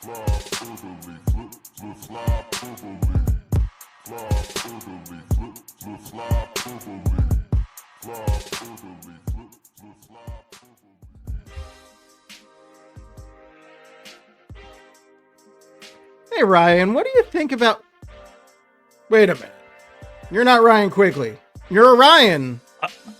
Flyperbole, flip, Flyperbole. Flyperbole, flip, Flyperbole. Flyperbole, flip, Flyperbole. Hey, Ryan, what do you think about... Wait a minute. You're not Ryan Quigley. You're a Ryan,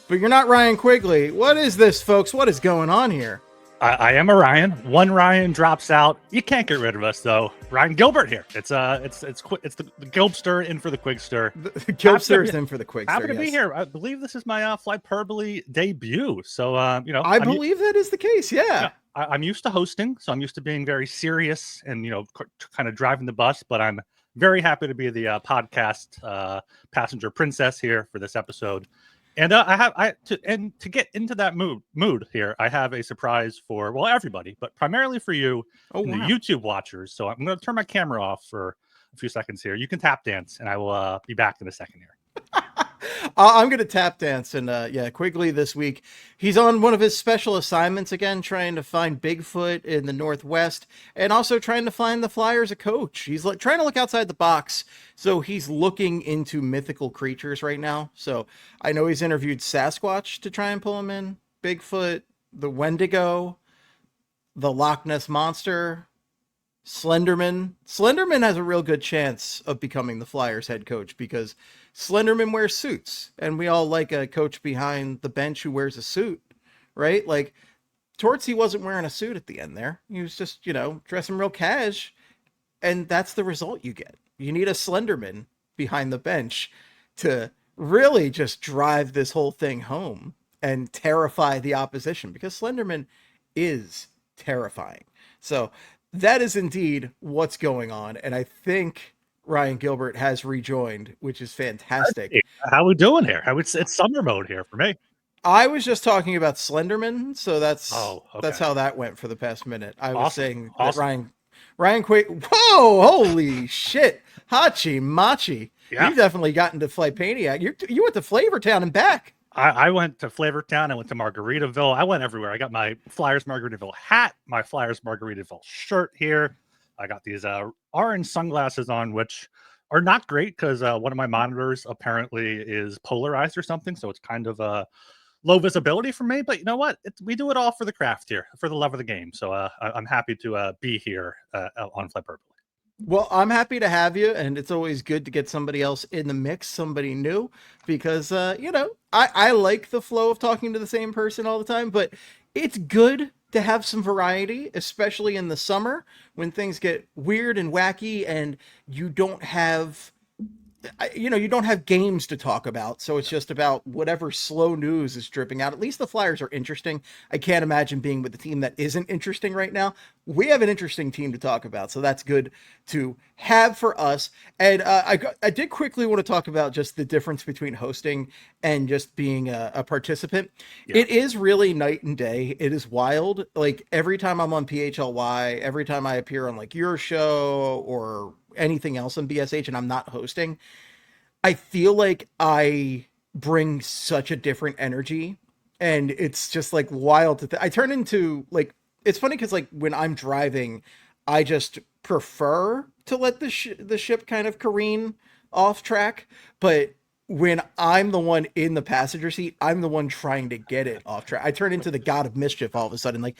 but you're not Ryan Quigley. What is this, folks? What is going on here? I am a Ryan. One Ryan drops out. You can't get rid of us, though. Ryan Gilbert here. It's the Gilbster in for the Quigster. The Gilbster is in for the Quigster. Happy to be here. I believe this is my Flyperbole debut. So I believe that is the case. Yeah. I'm used to hosting, so I'm used to being very serious and kind of driving the bus. But I'm very happy to be the podcast passenger princess here for this episode. And to get into that mood here, I have a surprise for everybody, but primarily for you, the YouTube watchers. So I'm going to turn my camera off for a few seconds here. You can tap dance, and I will be back in a second here. I'm going to tap dance. And Quigley this week, he's on one of his special assignments again, trying to find Bigfoot in the Northwest and also trying to find the Flyers a coach. He's trying to look outside the box. So he's looking into mythical creatures right now. So I know he's interviewed Sasquatch to try and pull him in, Bigfoot, the Wendigo, the Loch Ness Monster, Slenderman. Slenderman has a real good chance of becoming the Flyers head coach because Slenderman wears suits, and we all like a coach behind the bench who wears a suit, right? Like, Tortsy wasn't wearing a suit at the end there. He was just, dressing real cash, and that's the result you get. You need a Slenderman behind the bench to really just drive this whole thing home and terrify the opposition, because Slenderman is terrifying. So that is indeed what's going on, and I think Ryan Gilbert has rejoined, which is fantastic. Hey, how we doing here? It's summer mode here for me. I was just talking about Slenderman, so that's how that went for the past minute. I was saying that Ryan Quick. Whoa! Holy shit! Hachi Machi. Yeah. You've definitely gotten to Flypania. You went to Flavortown and back. I went to Flavortown. I went to Margaritaville. I went everywhere. I got my Flyers Margaritaville hat, my Flyers Margaritaville shirt here. I got these orange sunglasses on, which are not great because one of my monitors apparently is polarized or something. So it's kind of low visibility for me. But you know what? We do it all for the craft here, for the love of the game. So I'm happy to be here on Flyperbole. Well, I'm happy to have you, and it's always good to get somebody else in the mix, somebody new, because, I like the flow of talking to the same person all the time, but it's good to have some variety, especially in the summer when things get weird and wacky and you don't have games to talk about. So it's just about whatever slow news is dripping out. At least the Flyers are interesting. I can't imagine being with a team that isn't interesting right now. We have an interesting team to talk about, so that's good to have for us. And I did quickly want to talk about just the difference between hosting and just being a participant. Yeah. It is really night and day. It is wild. Like, every time I'm on PHLY, every time I appear on like your show or anything else on BSH and I'm not hosting, I feel like I bring such a different energy, and it's just like wild to I turn into like, it's funny because like when I'm driving, I just prefer to let the ship kind of careen off track, but when I'm the one in the passenger seat, I'm the one trying to get it off track. I turn into the god of mischief all of a sudden, like,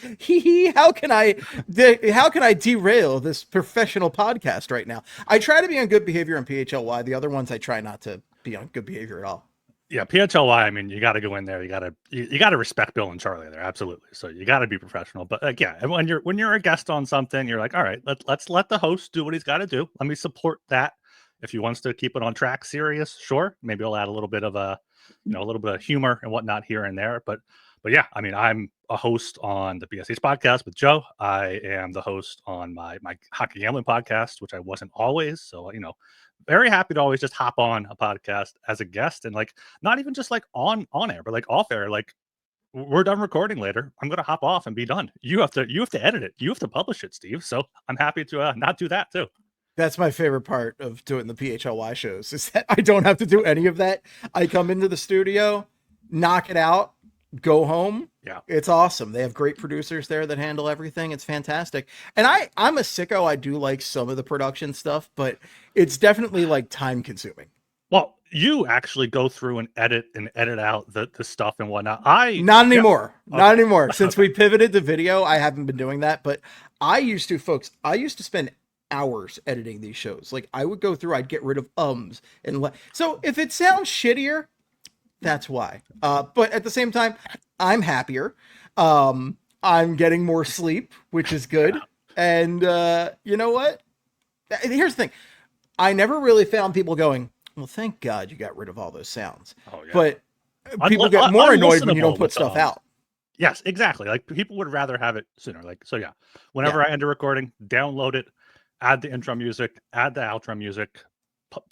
how can I derail this professional podcast right now? I try to be on good behavior on PHLY. The other ones I try not to be on good behavior at all. Yeah, PHLY, I mean, you got to go in there. You got to respect Bill and Charlie there, absolutely. So you got to be professional. But when you're a guest on something, you're like, all right, let's let the host do what he's got to do. Let me support that. If he wants to keep it on track, serious, sure. Maybe I'll add a little bit of a little bit of humor and whatnot here and there. But yeah, I mean, I'm a host on the BSH podcast with Joe. I am the host on my hockey gambling podcast, which I wasn't always. So, very happy to always just hop on a podcast as a guest, and like, not even just like on air, but like off air. Like, we're done recording later, I'm going to hop off and be done. You have to edit it. You have to publish it, Steve. So I'm happy to not do that too. That's my favorite part of doing the PHLY shows, is that I don't have to do any of that. I come into the studio, knock it out, go home. Yeah. It's awesome. They have great producers there that handle everything. It's fantastic. And I'm a sicko. I do like some of the production stuff, but it's definitely like time consuming. Well, you actually go through and edit out the stuff and whatnot. Not anymore. Okay. Not anymore. Since we pivoted to video, I haven't been doing that, but I used to, folks. I used to spend hours editing these shows. Like I would go through, I'd get rid of ums and so if it sounds shittier, that's why. But at the same time, I'm happier. I'm getting more sleep, which is good. Yeah. And you know what? Here's the thing. I never really found people going, well, thank God you got rid of all those sounds. Oh, yeah. But people get more annoyed when you don't Unlistenable put stuff out. Yes, exactly. Like people would rather have it sooner. Like, so yeah, whenever I end a recording, download it, add the intro music, add the outro music,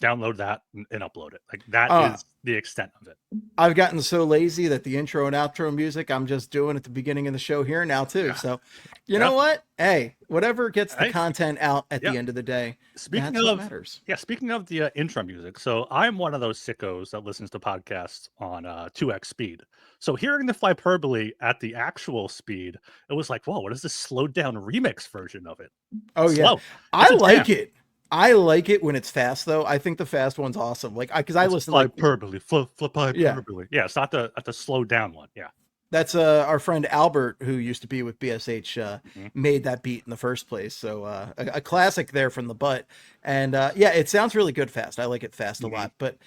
download that and upload it. Like that is the extent of it. I've gotten so lazy that the intro and outro music I'm just doing at the beginning of the show here now too. Yeah. So you know what? Hey, whatever gets the Hey. content out at the end of the day, Speaking that's of what matters. Yeah, speaking of the intro music, so I'm one of those sickos that listens to podcasts on 2x speed. So hearing the Flyperbole at the actual speed, it was like, whoa, what is this slowed down remix version of it? Oh yeah, Slow. I It's a like jam. it. I like it when it's fast though. I think the fast one's awesome. Like because I listen like Flyperbole, Flyperbole. Yeah. Yeah, it's not the slowed down one. Yeah. that's our friend Albert, who used to be with BSH, Mhm. made that beat in the first place. So a classic there from the butt. And yeah, it sounds really good fast. I like it fast a lot. But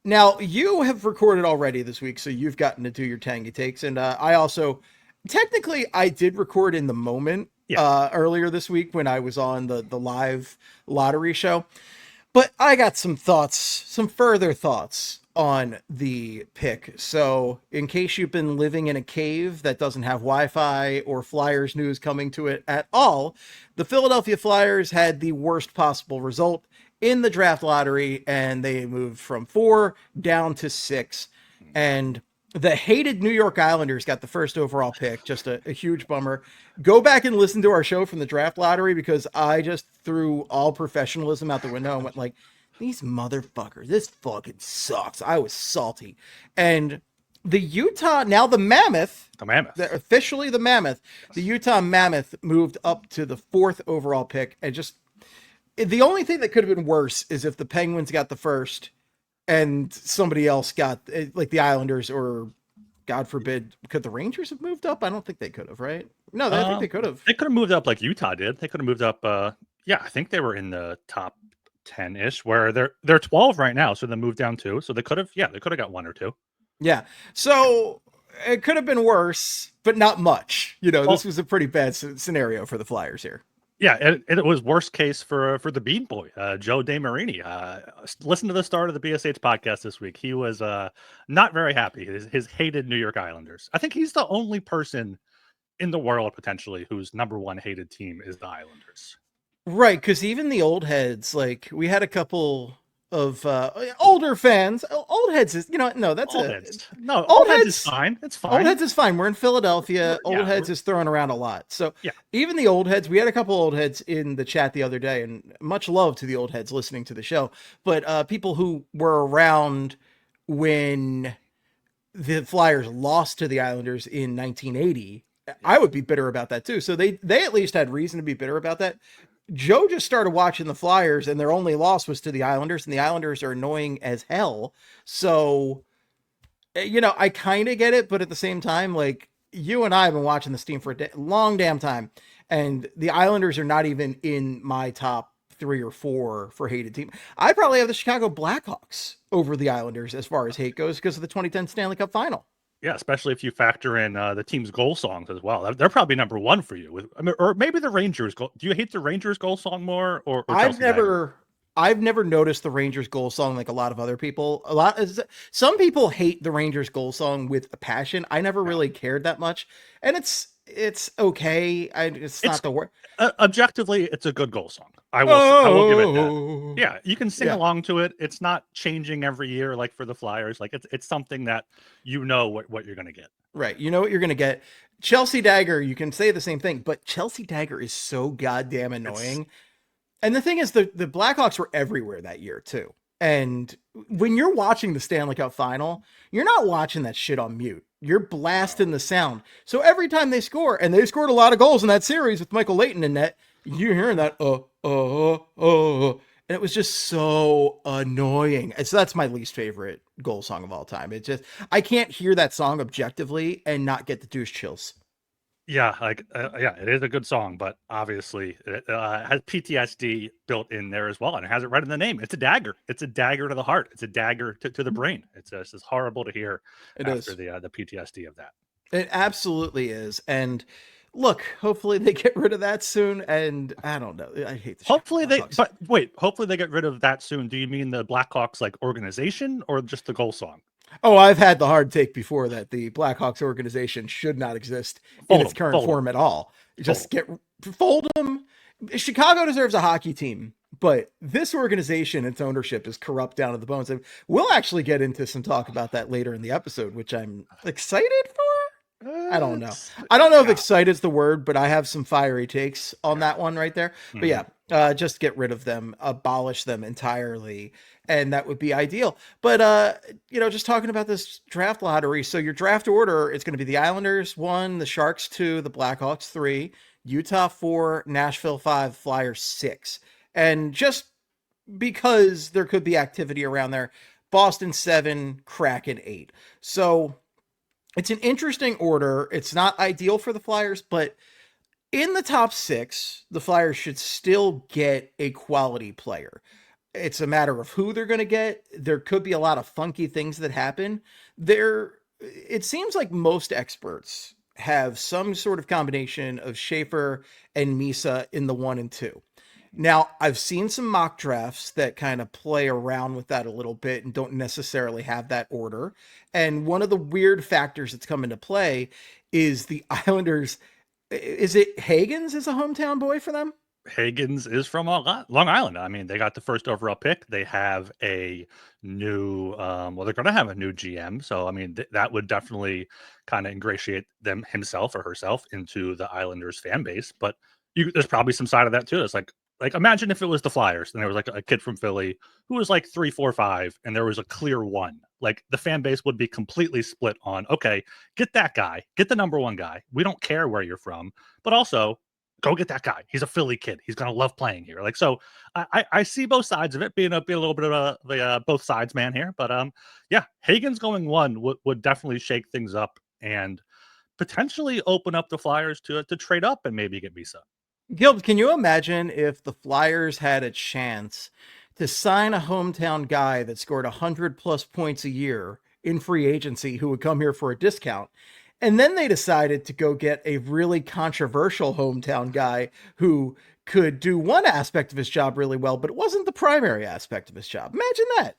now you have recorded already this week, so you've gotten to do your tangy takes. And I also, technically, I did record in the moment earlier this week when I was on the live lottery show. But I got some thoughts, some further thoughts on the pick. So in case you've been living in a cave that doesn't have Wi-Fi or Flyers news coming to it at all, the Philadelphia Flyers had the worst possible result in the draft lottery, and they moved from 4 down to 6. And the hated New York Islanders got the first overall pick. Just a huge bummer. Go back and listen to our show from the draft lottery, because I just threw all professionalism out the window and went like, these motherfuckers, this fucking sucks. I was salty. And the Utah, now the Mammoth, officially the Mammoth, the Utah Mammoth moved up to the 4th overall pick. And just, the only thing that could have been worse is if the Penguins got the first and somebody else got, like the Islanders, or God forbid, could the Rangers have moved up? I don't think they could have, right? No, I think they could have. They could have moved up like Utah did. They could have moved up. Yeah, I think they were in the top 10-ish, where they're 12 right now. So they moved down 2. So they could have got 1 or 2. Yeah. So it could have been worse, but not much. You know, this was a pretty bad scenario for the Flyers here. Yeah, it was worst case for the Bean Boy, Joe DeMarini. Listen to the start of the BSH podcast this week. He was not very happy. His hated New York Islanders. I think he's the only person in the world potentially whose number one hated team is the Islanders. Right, because even the old heads, like we had a couple of older fans. Old heads is, no, that's old a heads. No, old heads heads is fine. It's fine. Old heads is fine. We're in Philadelphia. Yeah, Old heads is thrown around a lot. So yeah, even the old heads, we had a couple old heads in the chat the other day, and much love to the old heads listening to the show. But people who were around when the Flyers lost to the Islanders in 1980, I would be bitter about that too. So they at least had reason to be bitter about that. Joe just started watching the Flyers, and their only loss was to the Islanders, and the Islanders are annoying as hell. So, I kind of get it, but at the same time, like, you and I have been watching this team for a long damn time, and the Islanders are not even in my top 3 or 4 for hated team. I probably have the Chicago Blackhawks over the Islanders as far as hate goes because of the 2010 Stanley Cup final. Yeah, especially if you factor in the team's goal songs as well. They're probably number 1 for you. Or maybe the Rangers. Do you hate the Rangers goal song more, or I've never noticed the Rangers goal song like a lot of other people. Some people hate the Rangers goal song with a passion. I never really cared that much, and it's okay. It's not the word. Objectively, it's a good goal song. I will give it that. Yeah, you can sing along to it. It's not changing every year like for the Flyers. Like it's something that what you're going to get. Right. You know what you're going to get. Chelsea Dagger, you can say the same thing, but Chelsea Dagger is so goddamn annoying. And the thing is, the Blackhawks were everywhere that year too. And when you're watching the Stanley Cup final, you're not watching that shit on mute. you're blasting the sound. So every time they score, and they scored a lot of goals in that series with Michael Leighton in net, you're hearing that, and it was just so annoying. And so that's my least favorite goal song of all time. It just, I can't hear that song objectively and not get the douche chills. Yeah, yeah, it is a good song, but obviously it has PTSD built in there as well, and it has it right in the name. It's a dagger. It's a dagger to the heart. It's a dagger to the brain. It's just horrible to hear It after is. the PTSD of that. It absolutely is. And look, hopefully they get rid of that soon. And I don't know. I hate the Hopefully they, Blackhawks. but wait, hopefully they get rid of that soon. Do you mean the Blackhawks like organization or just the goal song? Oh, I've had the hard take before that the Blackhawks organization should not exist in its current form at all. Just fold them. Chicago deserves a hockey team, but this organization, its ownership is corrupt down to the bones. And we'll actually get into some talk about that later in the episode, which I'm excited for. I don't know. I don't know if excited is the word, but I have some fiery takes on that one right there. But yeah, just get rid of them, abolish them entirely, and that would be ideal. But just talking about this draft lottery. So your draft order is going to be the Islanders 1, the Sharks 2, the Blackhawks 3, Utah 4, Nashville 5, Flyers 6. And just because there could be activity around there, Boston 7, Kraken 8. So it's an interesting order. It's not ideal for the Flyers, but in the top 6, the Flyers should still get a quality player. It's a matter of who they're going to get. There could be a lot of funky things that happen. It seems like most experts have some sort of combination of Schaefer and Misa in the 1 and 2. Now, I've seen some mock drafts that kind of play around with that a little bit and don't necessarily have that order. And one of the weird factors that's come into play is the Islanders. Is it Hagens is a hometown boy for them? Hagens is from Long Island. I mean, they got the first overall pick. They have a new, they're going to have a new GM. So, I mean, that would definitely kind of ingratiate himself or herself into the Islanders fan base. But there's probably some side of that too. It's like imagine if it was the Flyers and there was like a kid from Philly who was like 3, 4, 5, and there was a clear 1. Like the fan base would be completely split on, okay, get that guy, get the number 1 guy. We don't care where you're from, but also go get that guy. He's a Philly kid. He's going to love playing here. Like, so I see both sides of it being a little bit of the both sides man here, but yeah, Hagen's going 1 would definitely shake things up and potentially open up the Flyers to trade up and maybe get Misa. Gilb, can you imagine if the Flyers had a chance to sign a hometown guy that scored 100+ points a year in free agency who would come here for a discount? And then they decided to go get a really controversial hometown guy who could do one aspect of his job really well, but it wasn't the primary aspect of his job. Imagine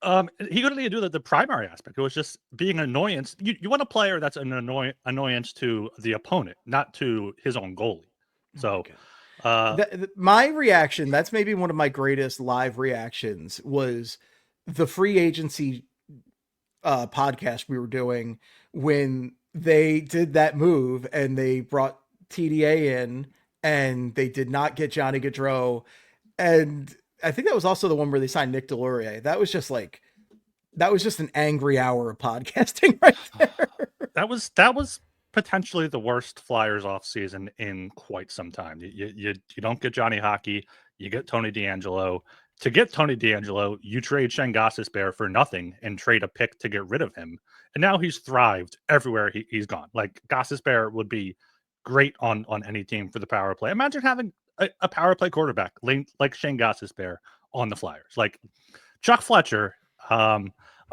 that. He couldn't even do the primary aspect. It was just being an annoyance. You want a player that's an annoyance to the opponent, not to his own goalie. So my reaction, that's maybe one of my greatest live reactions, was the free agency podcast we were doing when they did that move and they brought TDA in and they did not get Johnny Gaudreau. And I think that was also the one where they signed Nick Delorier. That was just an angry hour of podcasting right there. That was potentially the worst Flyers offseason in quite some time. You don't get Johnny Hockey, you get Tony DeAngelo. To get Tony DeAngelo, you trade Shane Gostisbehere for nothing and trade a pick to get rid of him. And now he's thrived everywhere he's gone. Like Gostisbehere would be great on any team for the power play. Imagine having a power play quarterback like Shane Gostisbehere on the Flyers. Like Chuck Fletcher, I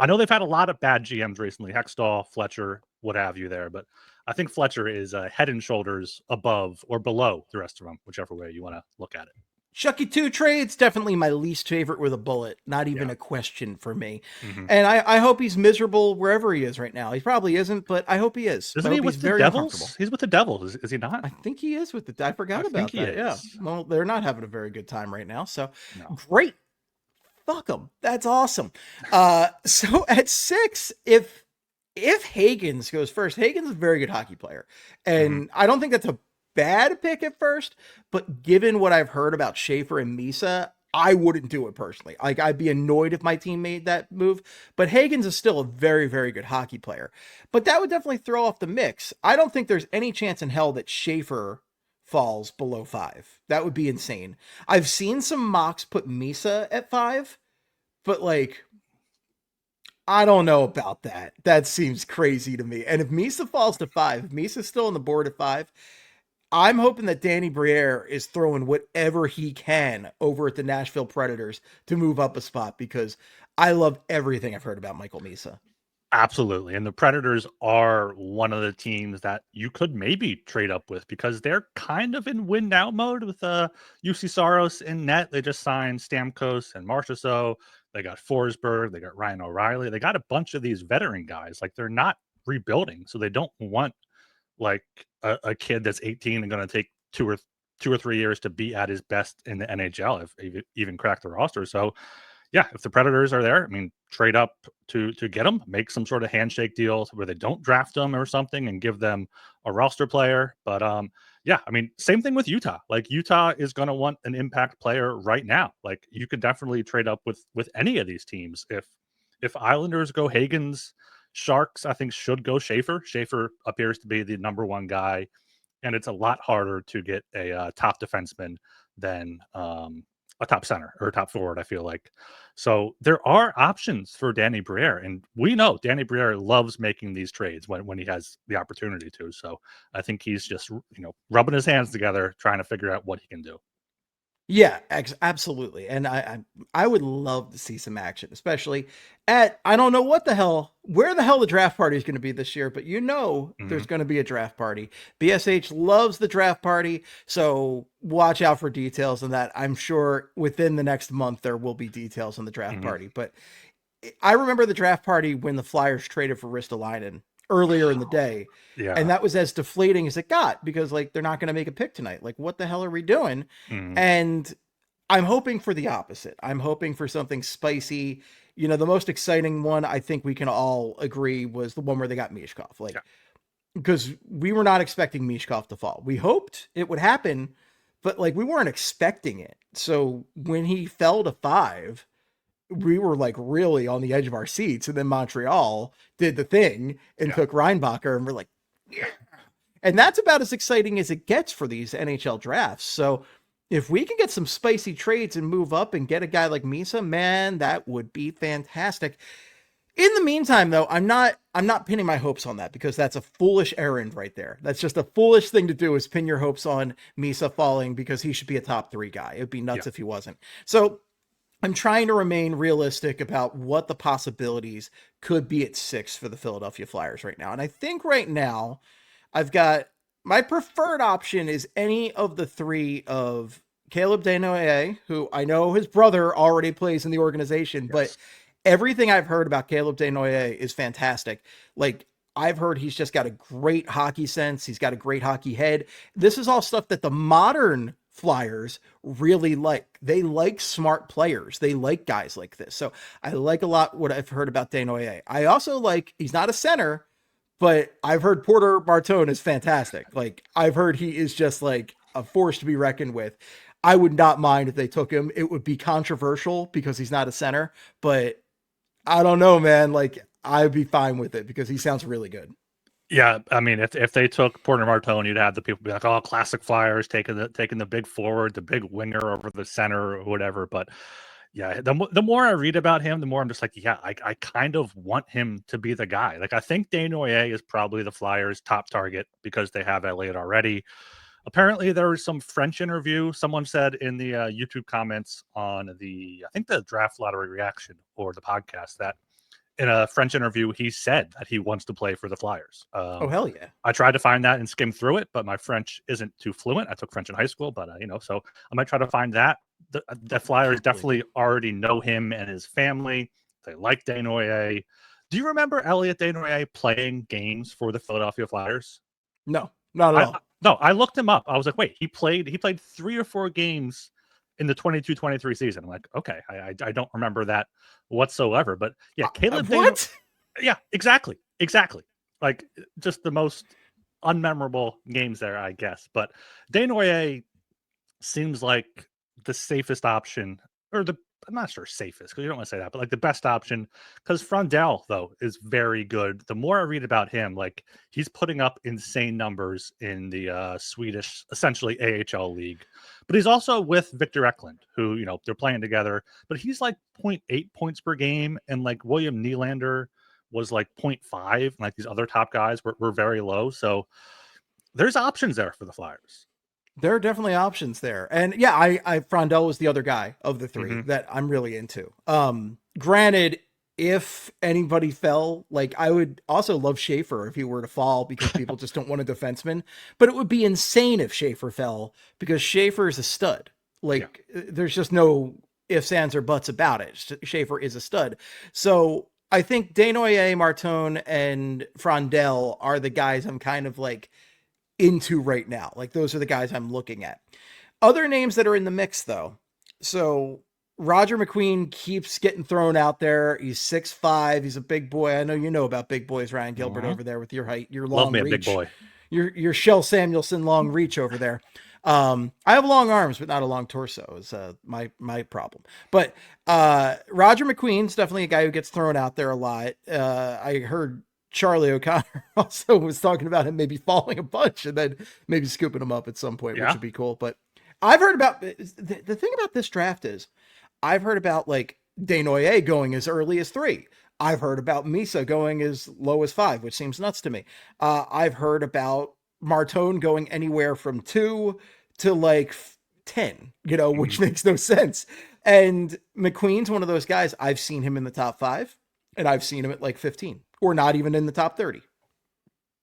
know they've had a lot of bad GMs recently, Hextall, Fletcher, what have you there, but I think Fletcher is head and shoulders above or below the rest of them, whichever way you want to look at it. Chucky 2 trades, definitely my least favorite with a bullet. Not even a question for me. Mm-hmm. And I hope he's miserable wherever he is right now. He probably isn't, but I hope he is. Isn't he with the Devils? He's with the Devils, is he not? I think he is with the... I forgot about that. Yeah. Well, they're not having a very good time right now, so great. Fuck them. That's awesome. So at 6, if Hagens goes first, Hagens is a very good hockey player. And I don't think that's a bad pick at first, but given what I've heard about Schaefer and Misa, I wouldn't do it personally. Like, I'd be annoyed if my team made that move. But Hagens is still a very, very good hockey player. But that would definitely throw off the mix. I don't think there's any chance in hell that Schaefer falls below 5. That would be insane. I've seen some mocks put Misa at 5, but like, I don't know about that. That seems crazy to me. And if Misa falls to 5, if Misa's still on the board at 5, I'm hoping that Danny Briere is throwing whatever he can over at the Nashville Predators to move up a spot, because I love everything I've heard about Michael Misa. Absolutely. And the Predators are one of the teams that you could maybe trade up with, because they're kind of in win now mode with UC Saros in net. They just signed Stamkos and Marchessault. They got Forsberg. They got Ryan O'Reilly. They got a bunch of these veteran guys. Like, they're not rebuilding. So they don't want like a kid that's 18 and going to take 2 or 3 years to be at his best in the NHL, if even crack the roster. So yeah, if the Predators are there, I mean, trade up to get them, make some sort of handshake deal where they don't draft them or something and give them a roster player. But yeah, I mean, same thing with Utah. Like, Utah is going to want an impact player right now. Like, you could definitely trade up with any of these teams. If Islanders go Hagens, Sharks, I think, should go Schaefer. Schaefer appears to be the number one guy, and it's a lot harder to get a top defenseman than a top center or a top forward, I feel like. So there are options for Danny Briere, and we know Danny Briere loves making these trades when he has the opportunity to. So I think he's just, rubbing his hands together, trying to figure out what he can do. Yeah, absolutely. And I would love to see some action, especially at, I don't know where the hell the draft party is going to be this year, but there's going to be a draft party. BSH loves the draft party, so watch out for details on that. I'm sure within the next month there will be details on the draft party. But I remember the draft party when the Flyers traded for Ristolainen earlier in the day. Yeah. And that was as deflating as it got, because like, they're not going to make a pick tonight. Like, what the hell are we doing? And I'm hoping for the opposite. I'm hoping for something spicy. The most exciting one, I think we can all agree, was the one where they got Mishkov. Like, because we were not expecting Mishkov to fall. We hoped it would happen, but like, we weren't expecting it. So when he fell to 5, we were like really on the edge of our seats. And then Montreal did the thing and took Reinbacher, and we're like, yeah. And that's about as exciting as it gets for these NHL drafts. So if we can get some spicy trades and move up and get a guy like Misa, man, that would be fantastic. In the meantime, though, I'm not pinning my hopes on that, because that's a foolish errand right there. That's just a foolish thing to do, is pin your hopes on Misa falling, because he should be a top 3 guy. It'd be nuts if he wasn't. So I'm trying to remain realistic about what the possibilities could be at 6 for the Philadelphia Flyers right now. And I think right now I've got my preferred option is any of the 3 of Caleb Desnoyers, who I know his brother already plays in the organization, but everything I've heard about Caleb Desnoyers is fantastic. Like, I've heard he's just got a great hockey sense. He's got a great hockey head. This is all stuff that the modern Flyers really like. They like smart players. They like guys like this. So I like a lot what I've heard about Desnoyers. I also like, he's not a center, but I've heard Porter Martone is fantastic. Like, I've heard he is just like a force to be reckoned with. I would not mind if they took him. It would be controversial because he's not a center, but I don't know, man. Like, I'd be fine with it because he sounds really good. Yeah, I mean, if they took Porter Martone, you'd have the people be like, "Oh, classic Flyers taking the big forward, the big winger over the center or whatever." But yeah, the more I read about him, the more I'm just like, yeah, I kind of want him to be the guy. Like, I think Desnoyers is probably the Flyers' top target because they have Elliott already. Apparently, there was some French interview. Someone said in the YouTube comments on I think the draft lottery reaction or the podcast, that in a French interview, he said that he wants to play for the Flyers. Oh, hell yeah. I tried to find that and skim through it, but my French isn't too fluent. I took French in high school, but, so I might try to find that. The Flyers definitely already know him and his family. They like Desnoyers. Do you remember Elliott Desnoyers playing games for the Philadelphia Flyers? No, not at all. No, I looked him up. I was like, wait, he played 3 or 4 games in the 22-23 season. I'm like, okay, I don't remember that whatsoever. But yeah, Caleb. What? Yeah, exactly. Like, just the most unmemorable games there, I guess. But Desnoyers seems like the safest option or I'm not sure safest because you don't want to say that, but like the best option because Frondell though is very good. The more I read about him, like he's putting up insane numbers in the Swedish, essentially AHL league, but he's also with Victor Eklund, who they're playing together. But he's like 0.8 points per game, and like William Nylander was like 0.5, and like these other top guys were very low. So there's options there for the Flyers. There are definitely options there. And yeah, I Frondell was the other guy of the three that I'm really into. Granted, if anybody fell, like I would also love Schaefer if he were to fall because people just don't want a defenseman, but it would be insane if Schaefer fell because Schaefer is a stud. Like there's just no ifs, ands, or buts about it. Schaefer is a stud. So I think Desnoyers, Martin, and Frondell are the guys I'm kind of like into right now. Like those are the guys I'm looking at. Other names that are in the mix though. So Roger McQueen keeps getting thrown out there. He's 6'5". He's a big boy. I know you know about big boys, Ryan Gilbert over there with your height, your long Love me reach. A big boy. Your Shell Samuelson long reach over there. I have long arms, but not a long torso is my problem. But Roger McQueen's definitely a guy who gets thrown out there a lot. I heard Charlie O'Connor also was talking about him maybe falling a bunch and then maybe scooping him up at some point, which would be cool. But I've heard about the thing about this draft is I've heard about like Desnoyers going as early as 3. I've heard about Misa going as low as 5, which seems nuts to me. I've heard about Martin going anywhere from 2 to like 10, which makes no sense. And McQueen's one of those guys. I've seen him in the top 5 and I've seen him at like 15 or not even in the top 30.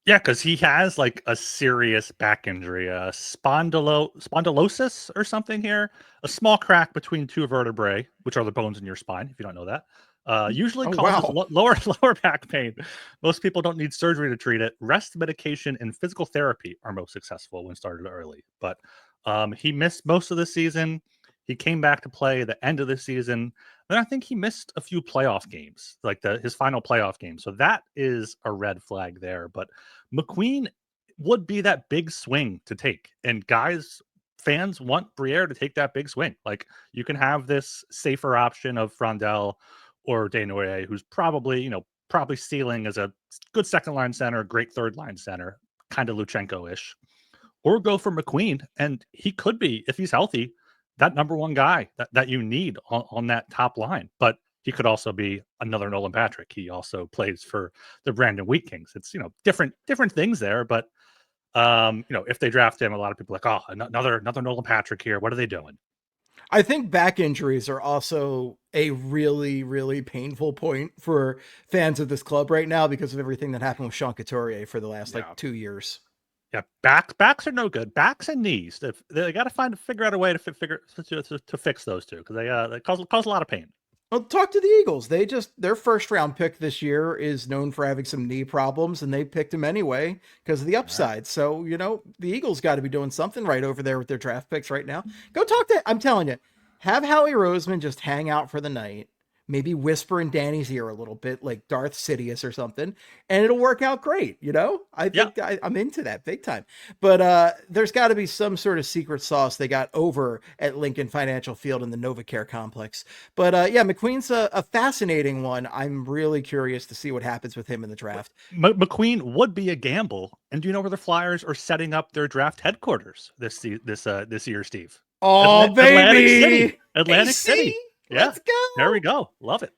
Yeah, because he has like a serious back injury, spondylosis or something here, a small crack between 2 vertebrae, which are the bones in your spine, if you don't know that. Usually causes lower back pain. Most people don't need surgery to treat it. Rest, medication, and physical therapy are most successful when started early. But he missed most of the season. He came back to play the end of the season. Then I think he missed a few playoff games, like his final playoff game. So that is a red flag there. But McQueen would be that big swing to take. And fans want Briere to take that big swing. Like you can have this safer option of Frondell or Desnoyers, who's probably ceiling as a good second line center, great third line center, kind of Luchenko-ish. Or go for McQueen. And he could be, if he's healthy, that number one guy that you need on that top line. But he could also be another Nolan Patrick. He also plays for the Brandon Wheat Kings. It's, different things there. But, if they draft him, a lot of people are like, oh, another Nolan Patrick here. What are they doing? I think back injuries are also a really, really painful point for fans of this club right now because of everything that happened with Sean Couturier for the last 2 years. Yeah, backs are no good. Backs and knees. They got to figure out a way to fix those two because they cause a lot of pain. Well, talk to the Eagles. Their first round pick this year is known for having some knee problems, and they picked him anyway because of the upside. Right. So the Eagles got to be doing something right over there with their draft picks right now. Go talk to. I'm telling you, have Howie Roseman just hang out for the night. Maybe whisper in Danny's ear a little bit like Darth Sidious or something, and it'll work out great. I think I'm into that big time. But there's got to be some sort of secret sauce they got over at Lincoln Financial Field in the NovaCare complex. But McQueen's a fascinating one. I'm really curious to see what happens with him in the draft. McQueen would be a gamble. And do you know where the Flyers are setting up their draft headquarters this year, Steve? Oh, baby! Atlantic City. Yeah, let's go. There we go. Love it.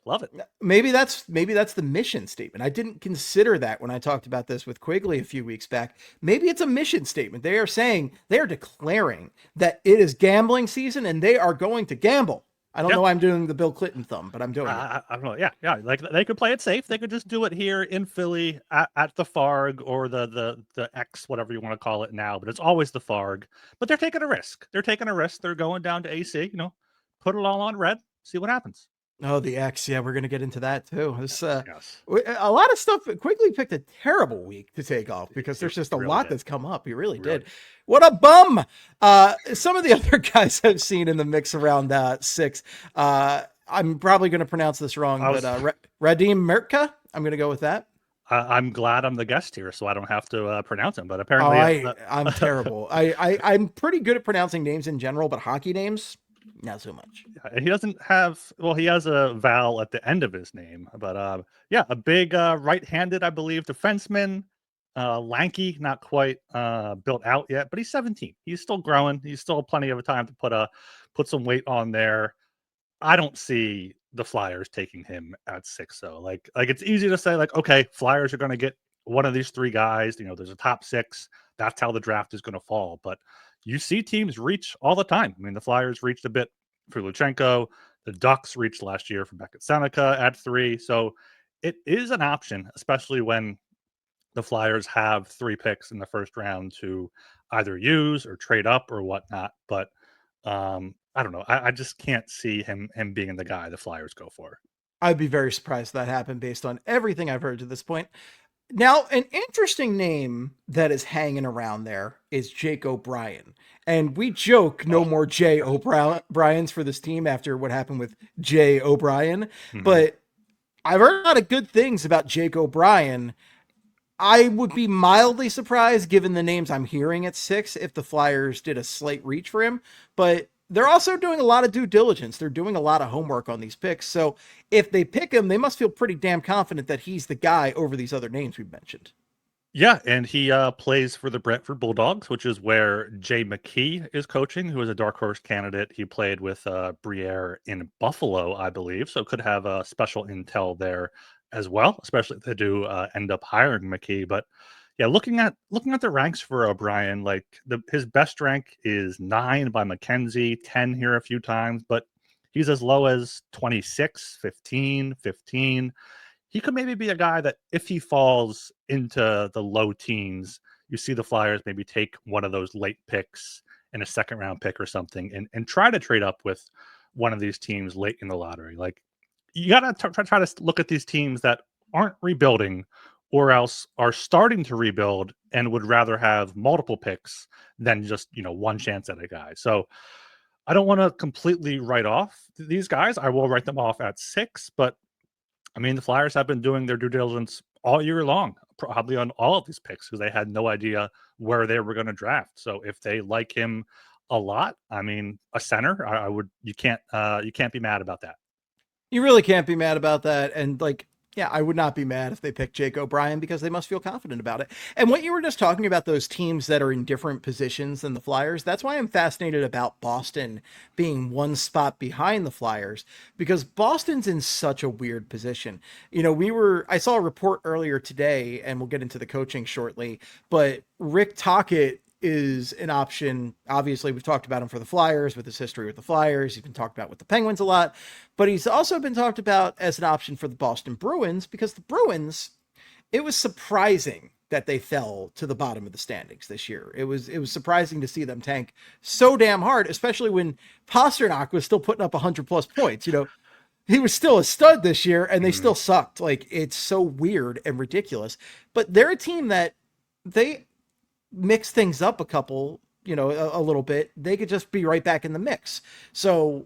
Maybe that's the mission statement. I didn't consider that when I talked about this with Quigley a few weeks back. Maybe it's a mission statement. They are declaring that it is gambling season and they are going to gamble. I don't know why I'm doing the Bill Clinton thumb, but I'm doing it. I don't know. Yeah. Like they could play it safe. They could just do it here in Philly at the Farg or the X, whatever you want to call it now. But it's always the Farg. But they're taking a risk. They're going down to AC. Put it all on red. See what happens. Oh, the X. Yeah, we're going to get into that too. Yes. A lot of stuff. Quigley picked a terrible week to take off because there's just a lot that's come up. He really did. What a bum. Some of the other guys I've seen in the mix around 6. I'm probably going to pronounce this wrong, but Radim Mertka. I'm going to go with that. I'm glad I'm the guest here, so I don't have to pronounce him. But apparently, I'm terrible. I'm pretty good at pronouncing names in general, but hockey names, not so much. And he doesn't have, well, he has a vowel at the end of his name, but yeah, a big right-handed, I believe, defenseman, lanky, not quite built out yet, but he's 17. He's still growing. He's still plenty of time to put some weight on there. I don't see the Flyers taking him at 6 though. Like it's easy to say like, okay, Flyers are going to get one of these three guys. You know, there's a top 6. That's how the draft is going to fall. But you see teams reach all the time. I mean, the Flyers reached a bit for Luchenko. The Ducks reached last year for Beckett Seneca at 3. So it is an option, especially when the Flyers have 3 picks in the first round to either use or trade up or whatnot. But I don't know. I just can't see him being the guy the Flyers go for. I'd be very surprised that happened based on everything I've heard to this point. Now, an interesting name that is hanging around there is Jake OBrien. And we joke no more Jay O'Briens for this team after what happened with Jay O'Brien. But I've heard a lot of good things about Jake OBrien. I would be mildly surprised, given the names I'm hearing at 6, if the Flyers did a slight reach for him. But they're also doing a lot of due diligence. They're doing a lot of homework on these picks. So if they pick him, they must feel pretty damn confident that he's the guy over these other names we've mentioned. Yeah, and he plays for the Brentford Bulldogs, which is where Jay McKee is coaching, who is a dark horse candidate. He played with Briere in Buffalo, I believe, so could have a special intel there as well, especially if they do end up hiring McKee. But yeah, looking at the ranks for O'Brien, like his best rank is 9 by McKenzie, 10 here a few times, but he's as low as 26, 15, 15. He could maybe be a guy that if he falls into the low teens, you see the Flyers maybe take one of those late picks in a second round pick or something and try to trade up with one of these teams late in the lottery. Like you got to try to look at these teams that aren't rebuilding or else are starting to rebuild and would rather have multiple picks than just, one chance at a guy. So I don't want to completely write off these guys. I will write them off at 6, but I mean, the Flyers have been doing their due diligence all year long, probably on all of these picks because they had no idea where they were going to draft. So if they like him a lot, I mean, a center, you can't be mad about that. You really can't be mad about that. And yeah, I would not be mad if they picked Jake OBrien because they must feel confident about it. And what you were just talking about, those teams that are in different positions than the Flyers, that's why I'm fascinated about Boston being one spot behind the Flyers, because Boston's in such a weird position. I saw a report earlier today, and we'll get into the coaching shortly, but Rick Tocchet is an option. Obviously, we've talked about him for the Flyers with his history with the Flyers. He's been talked about with the Penguins a lot, but he's also been talked about as an option for the Boston Bruins because the Bruins, it was surprising that they fell to the bottom of the standings this year. It was surprising to see them tank so damn hard, especially when Pastrnak was still putting up 100+ points. He was still a stud this year and they still sucked. Like, it's so weird and ridiculous, but they're a team that they mix things up a little bit, they could just be right back in the mix. So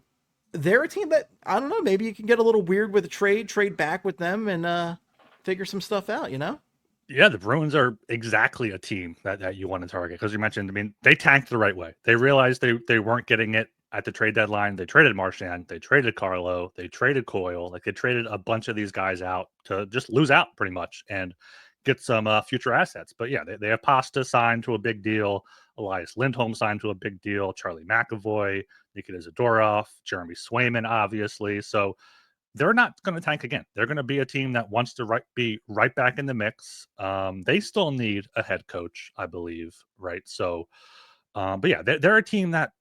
they're a team that, I don't know, maybe you can get a little weird with a trade back with them and figure some stuff out, Yeah, the Bruins are exactly a team that you want to target because you mentioned, I mean, they tanked the right way. They realized they weren't getting it at the trade deadline. They traded Marchand, they traded Carlo, they traded Coyle, like they traded a bunch of these guys out to just lose out pretty much and get some future assets. But yeah, they have Pasta signed to a big deal. Elias Lindholm signed to a big deal. Charlie McAvoy, Nikita Zadorov, Jeremy Swayman, obviously. So they're not going to tank again. They're going to be a team that wants to be right back in the mix. They still need a head coach, I believe, right? So, but yeah, they're a team that,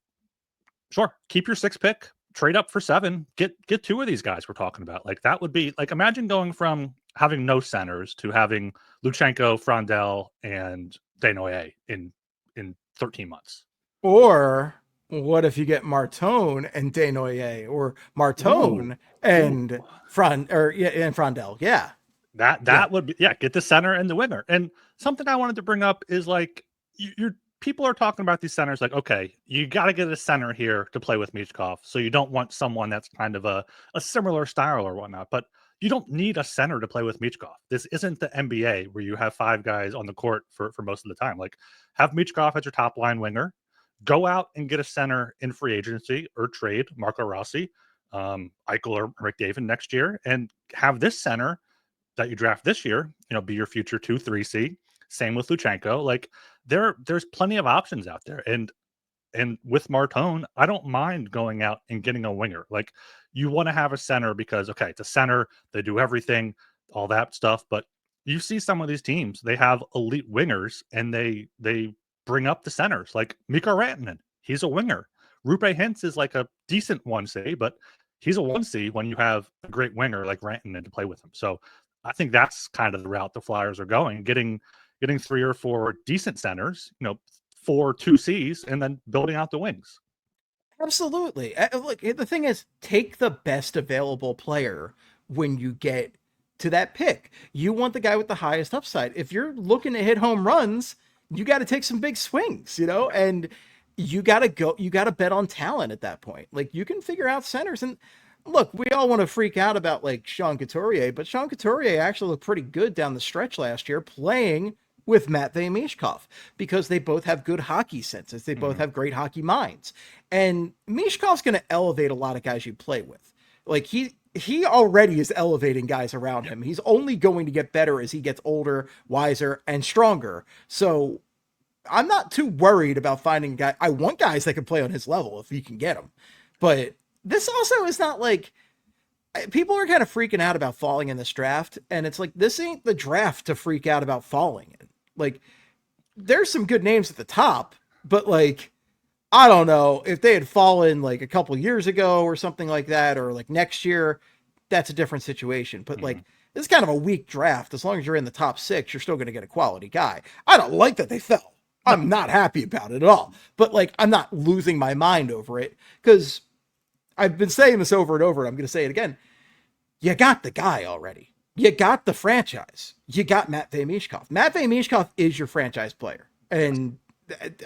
sure, keep your 6th pick, trade up for 7, get 2 of these guys we're talking about. Like that would be like, imagine going from having no centers to having Luchenko, Frondel, and Desnoyers in 13 months. Or what if you get Martone and Desnoyers, or Martone and Frondel? Yeah. That would be, get the center and the winger. And something I wanted to bring up is like your people are talking about these centers like, okay, you got to get a center here to play with Michkov. So you don't want someone that's kind of a similar style or whatnot, but you don't need a center to play with Michkov. This isn't the NBA where you have 5 guys on the court for most of the time. Like, have Michkov as your top line winger, go out and get a center in free agency or trade Marco Rossi, Eichel or McDavid next year, and have this center that you draft this year, be your future 2-3 seed. Same with Luchenko. Like there's plenty of options out there. And with Martone, I don't mind going out and getting a winger. Like you want to have a center because okay, it's a center, they do everything, all that stuff. But you see some of these teams, they have elite wingers and they bring up the centers, like Mikko Rantanen. He's a winger. Rupe Hintz is like a decent 1C, but he's a 1C when you have a great winger like Rantanen to play with him. So I think that's kind of the route the Flyers are going, getting 3 or 4 decent centers, 4 2Cs, and then building out the wings. Absolutely. Look, the thing is, take the best available player when you get to that pick. You want the guy with the highest upside. If you're looking to hit home runs, you got to take some big swings, and you got to bet on talent at that point. Like you can figure out centers. And look, we all want to freak out about like Sean Couturier, but Sean Couturier actually looked pretty good down the stretch last year playing with Matvei Mishkov because they both have good hockey senses. They both have great hockey minds. And Mishkov's going to elevate a lot of guys you play with. Like he already is elevating guys around him. He's only going to get better as he gets older, wiser, and stronger. So I'm not too worried about finding a guy. I want guys that can play on his level if he can get them. But this also is not like people are kind of freaking out about falling in this draft. And it's like, this ain't the draft to freak out about falling in. Like, there's some good names at the top, but like, I don't know if they had fallen like a couple years ago or something like that, or like next year, that's a different situation. But like, this is kind of a weak draft. As long as you're in the top 6, you're still going to get a quality guy. I don't like that they fell. I'm not happy about it at all, but like, I'm not losing my mind over it because I've been saying this over and over, and I'm going to say it again. You got the guy already. You got the franchise. You got Matvei Mishkov. Matvei Mishkov is your franchise player. And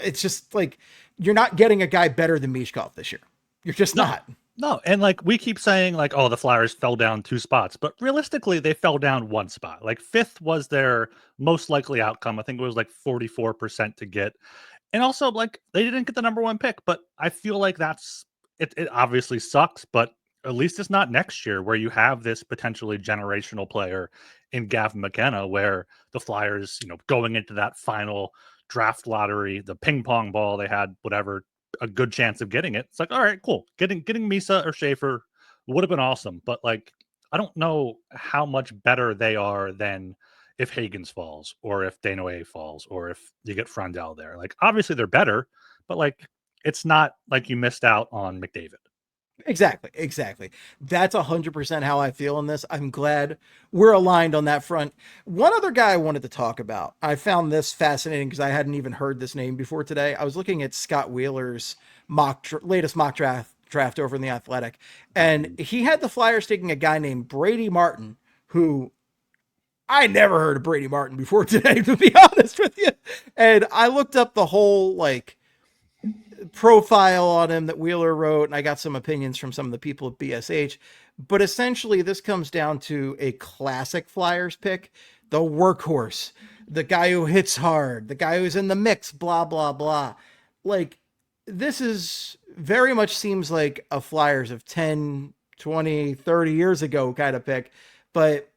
it's just like, you're not getting a guy better than Mishkov this year. You're just not. No. And like, we keep saying like, oh, the Flyers fell down 2 spots, but realistically they fell down 1 spot. Like 5th was their most likely outcome. I think it was like 44% to get. And also like, they didn't get the number 1 pick, but I feel like it obviously sucks, but at least it's not next year where you have this potentially generational player in Gavin McKenna, where the Flyers, going into that final draft lottery, the ping pong ball, they had whatever, a good chance of getting it. It's like, all right, cool. Getting Misa or Schaefer would have been awesome. But like, I don't know how much better they are than if Higgins falls or if Desnoyers falls or if you get Frondell there. Like, obviously they're better, but like, it's not like you missed out on McDavid. Exactly. That's 100% how I feel in this. I'm glad we're aligned on that front. One other guy I wanted to talk about. I found this fascinating because I hadn't even heard this name before today. I was looking at Scott Wheeler's latest mock draft over in the Athletic, and he had the Flyers taking a guy named Brady Martin, who I never heard of Brady Martin before today, to be honest with you. And I looked up the whole like profile on him that Wheeler wrote, and I got some opinions from some of the people at BSH. But essentially, this comes down to a classic Flyers pick, the workhorse, the guy who hits hard, the guy who's in the mix, blah, blah, blah. Like, this is very much seems like a Flyers of 10, 20, 30 years ago kind of pick, but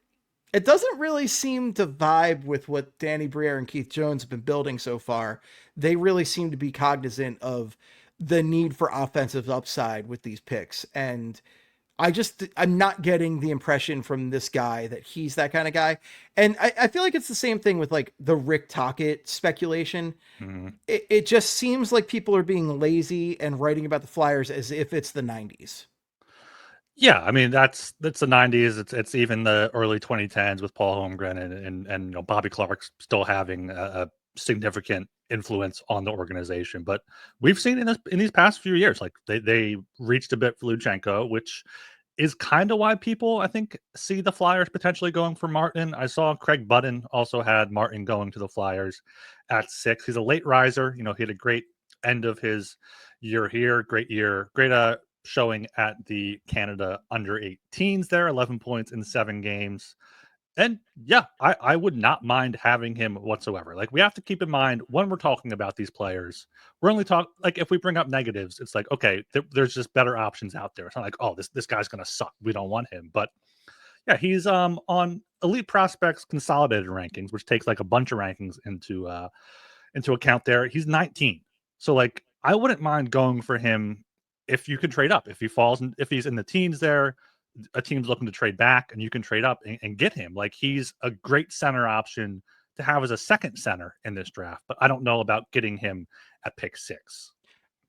it doesn't really seem to vibe with what Danny Briere and Keith Jones have been building so far. They really seem to be cognizant of the need for offensive upside with these picks. And I'm not getting the impression from this guy that he's that kind of guy. And I feel like it's the same thing with like the Rick Tocchet speculation. It just seems like people are being lazy and writing about the Flyers as if it's the 90s. Yeah, I mean that's the '90s. It's even the early 2010s with Paul Holmgren and Bobby Clark still having a significant influence on the organization. But we've seen in these past few years, like they reached a bit for Luchenko, which is kind of why people I think see the Flyers potentially going for Martin. I saw Craig Button also had Martin going to the Flyers at 6. He's a late riser. He had a great end of his year here. Great year. Great showing at the Canada under 18s there, 11 points in 7 games. And yeah, I would not mind having him whatsoever. Like, we have to keep in mind when we're talking about these players, we're only talking, like, if we bring up negatives, it's like, okay, there's just better options out there. It's not like, oh, this guy's gonna suck, we don't want him. But yeah, he's on Elite Prospects Consolidated rankings, which takes like a bunch of rankings into account there. He's 19. So like, I wouldn't mind going for him if you could trade up. If he falls if he's in the teens there, a team's looking to trade back and you can trade up and get him. Like, he's a great center option to have as a second center in this draft, but I don't know about getting him at pick 6.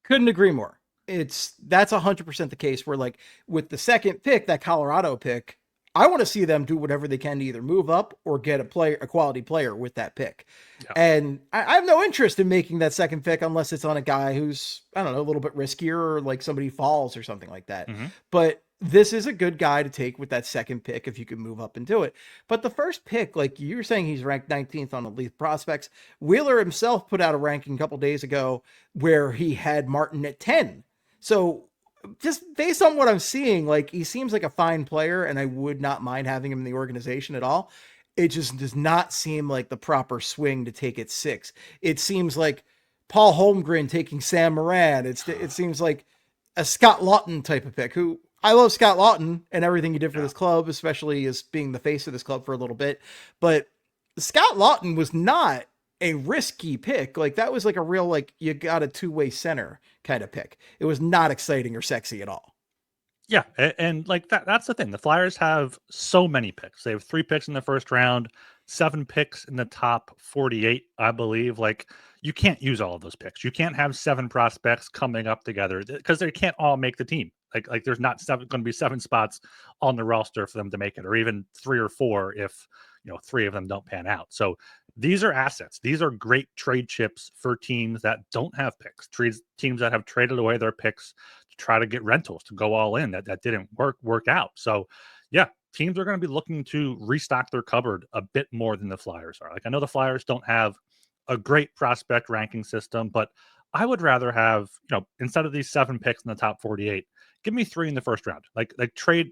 Couldn't agree more. That's 100% the case where, like, with the second pick, that Colorado pick, I want to see them do whatever they can to either move up or get a quality player with that pick. Yeah. And I have no interest in making that second pick unless it's on a guy who's, I don't know, a little bit riskier, or like somebody falls or something like that. Mm-hmm. But this is a good guy to take with that second pick if you can move up and do it. But the first pick, like you were saying, he's ranked 19th on Elite Prospects. Wheeler himself put out a ranking a couple days ago where he had Martin at 10. So just based on what I'm seeing, like, he seems like a fine player, and I would not mind having him in the organization at all. It just does not seem like the proper swing to take it 6. It seems like Paul Holmgren taking Sam Moran. It seems like a Scott Lawton type of pick, who I love Scott Lawton and everything he did for this club, especially as being the face of this club for a little bit. But Scott Lawton was not a risky pick. Like, that was like a real, like, you got a two-way center kind of pick. It was not exciting or sexy at all. Yeah, and like that's the thing. The Flyers have so many picks. They have 3 picks in the first round, 7 picks in the top 48, I believe. Like, you can't use all of those picks. You can't have 7 prospects coming up together because they can't all make the team. Like there's not going to be 7 spots on the roster for them to make it, or even 3 or 4 if 3 of them don't pan out. So these are assets. These are great trade chips for teams that don't have picks. Teams that have traded away their picks to try to get rentals to go all in that didn't work out. So yeah, teams are going to be looking to restock their cupboard a bit more than the Flyers are. Like, I know the Flyers don't have a great prospect ranking system, but I would rather have, instead of these 7 picks in the top 48, give me 3 in the first round. Like trade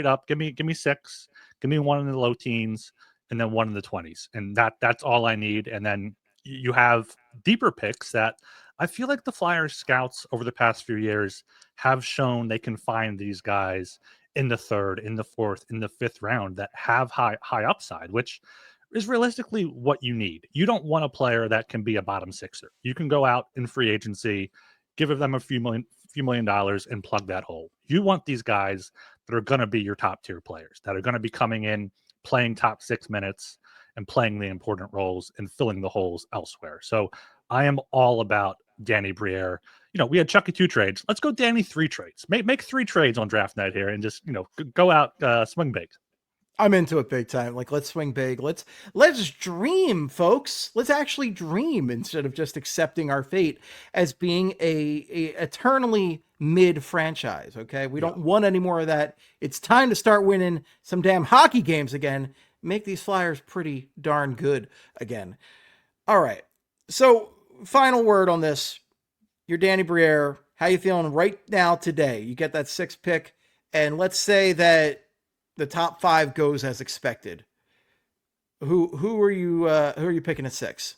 up. Give me 6. Give me 1 in the low teens, and then 1 in the 20s. And that's all I need. And then you have deeper picks that I feel like the Flyers scouts over the past few years have shown they can find these guys in the 3rd, in the 4th, in the 5th round that have high upside, which is realistically what you need. You don't want a player that can be a bottom 6er. You can go out in free agency, give them a few million dollars, and plug that hole. You want these guys that are going to be your top tier players, that are going to be coming in, playing top 6 minutes and playing the important roles and filling the holes elsewhere. So I am all about Danny Briere. We had Chucky 2 trades. Let's go Danny 3 trades. Make 3 trades on draft night here and just, go out, swing big. I'm into it big time. Like, let's swing big. Let's dream, folks. Let's actually dream instead of just accepting our fate as being a eternally mid franchise. Okay. We don't want any more of that. It's time to start winning some damn hockey games again. Make these Flyers pretty darn good again. All right. So final word on this. You're Danny Briere. How you feeling right now today? You get that 6th pick, and let's say that the top 5 goes as expected. Who are you picking at 6?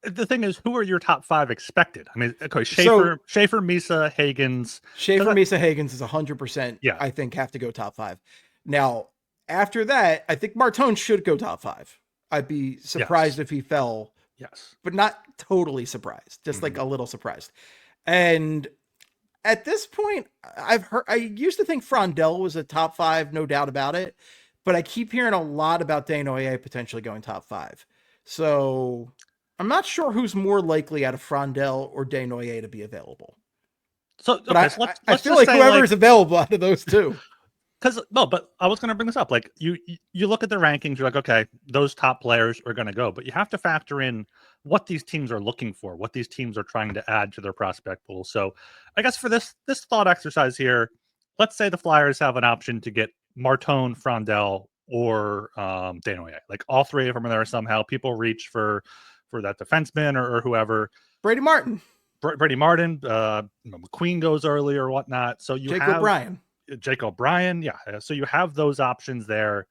The thing is, who are your top 5 expected? I mean, okay, Schaefer, Misa, Hagens. Misa, Hagens is 100%. Yeah, I think have to go top 5. Now, after that, I think Martin should go top 5. I'd be surprised if he fell. Yes, but not totally surprised. Just like a little surprised. And at this point, I used to think Frondell was a top 5, no doubt about it, but I keep hearing a lot about Desnoyers potentially going top 5. So I'm not sure who's more likely out of Frondell or Desnoyers to be available. So, but I feel like whoever is available out of those 2. But I was going to bring this up. Like, you look at the rankings, you're like, okay, those top players are going to go, but you have to factor in what these teams are looking for, what these teams are trying to add to their prospect pool. So I guess for this thought exercise here, let's say the Flyers have an option to get Martin, Frondell, or Desnoyers. Like, all 3 of them are there somehow. People reach for that defenseman or whoever. Brady Martin. McQueen goes early or whatnot. So you have O'Brien. Jake O'Brien. Yeah. So you have those options there.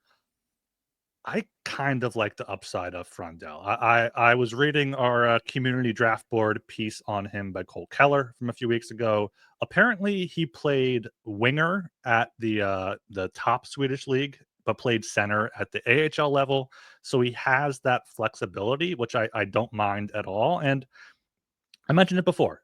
I kind of like the upside of Frondell. I was reading our community draft board piece on him by Cole Keller from a few weeks ago. Apparently, he played winger at the top Swedish league, but played center at the AHL level. So he has that flexibility, which I don't mind at all. And I mentioned it before.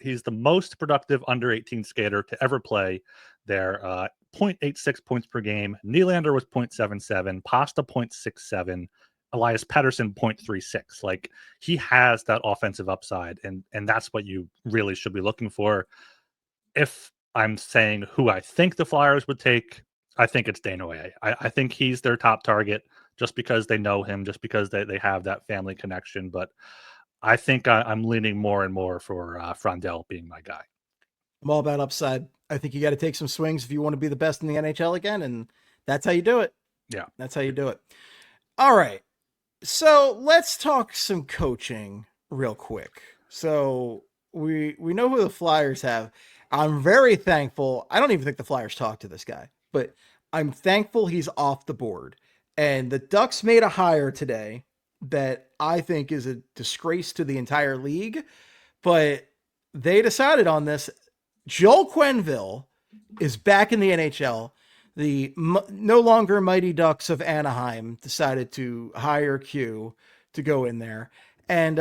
He's the most productive under 18 skater to ever play there. 0.86 points per game. Nylander was 0.77, Pasta 0.67, Elias Pettersson 0.36. Like, he has that offensive upside, and that's what you really should be looking for. If I'm saying who I think the Flyers would take, I think it's Desnoyers. I think he's their top target just because they know him, just because they have that family connection. But I think I'm leaning more and more for Frondell being my guy. I'm all about upside. I think you got to take some swings if you want to be the best in the NHL again, and that's how you do it. Yeah. That's how you do it. All right. So let's talk some coaching real quick. So we know who the Flyers have. I'm very thankful. I don't even think the Flyers talked to this guy, but I'm thankful he's off the board. And the Ducks made a hire today that I think is a disgrace to the entire league, but they decided on this. Joel Quenville is back in the NHL. The no longer mighty Ducks of Anaheim decided to hire Q to go in there. And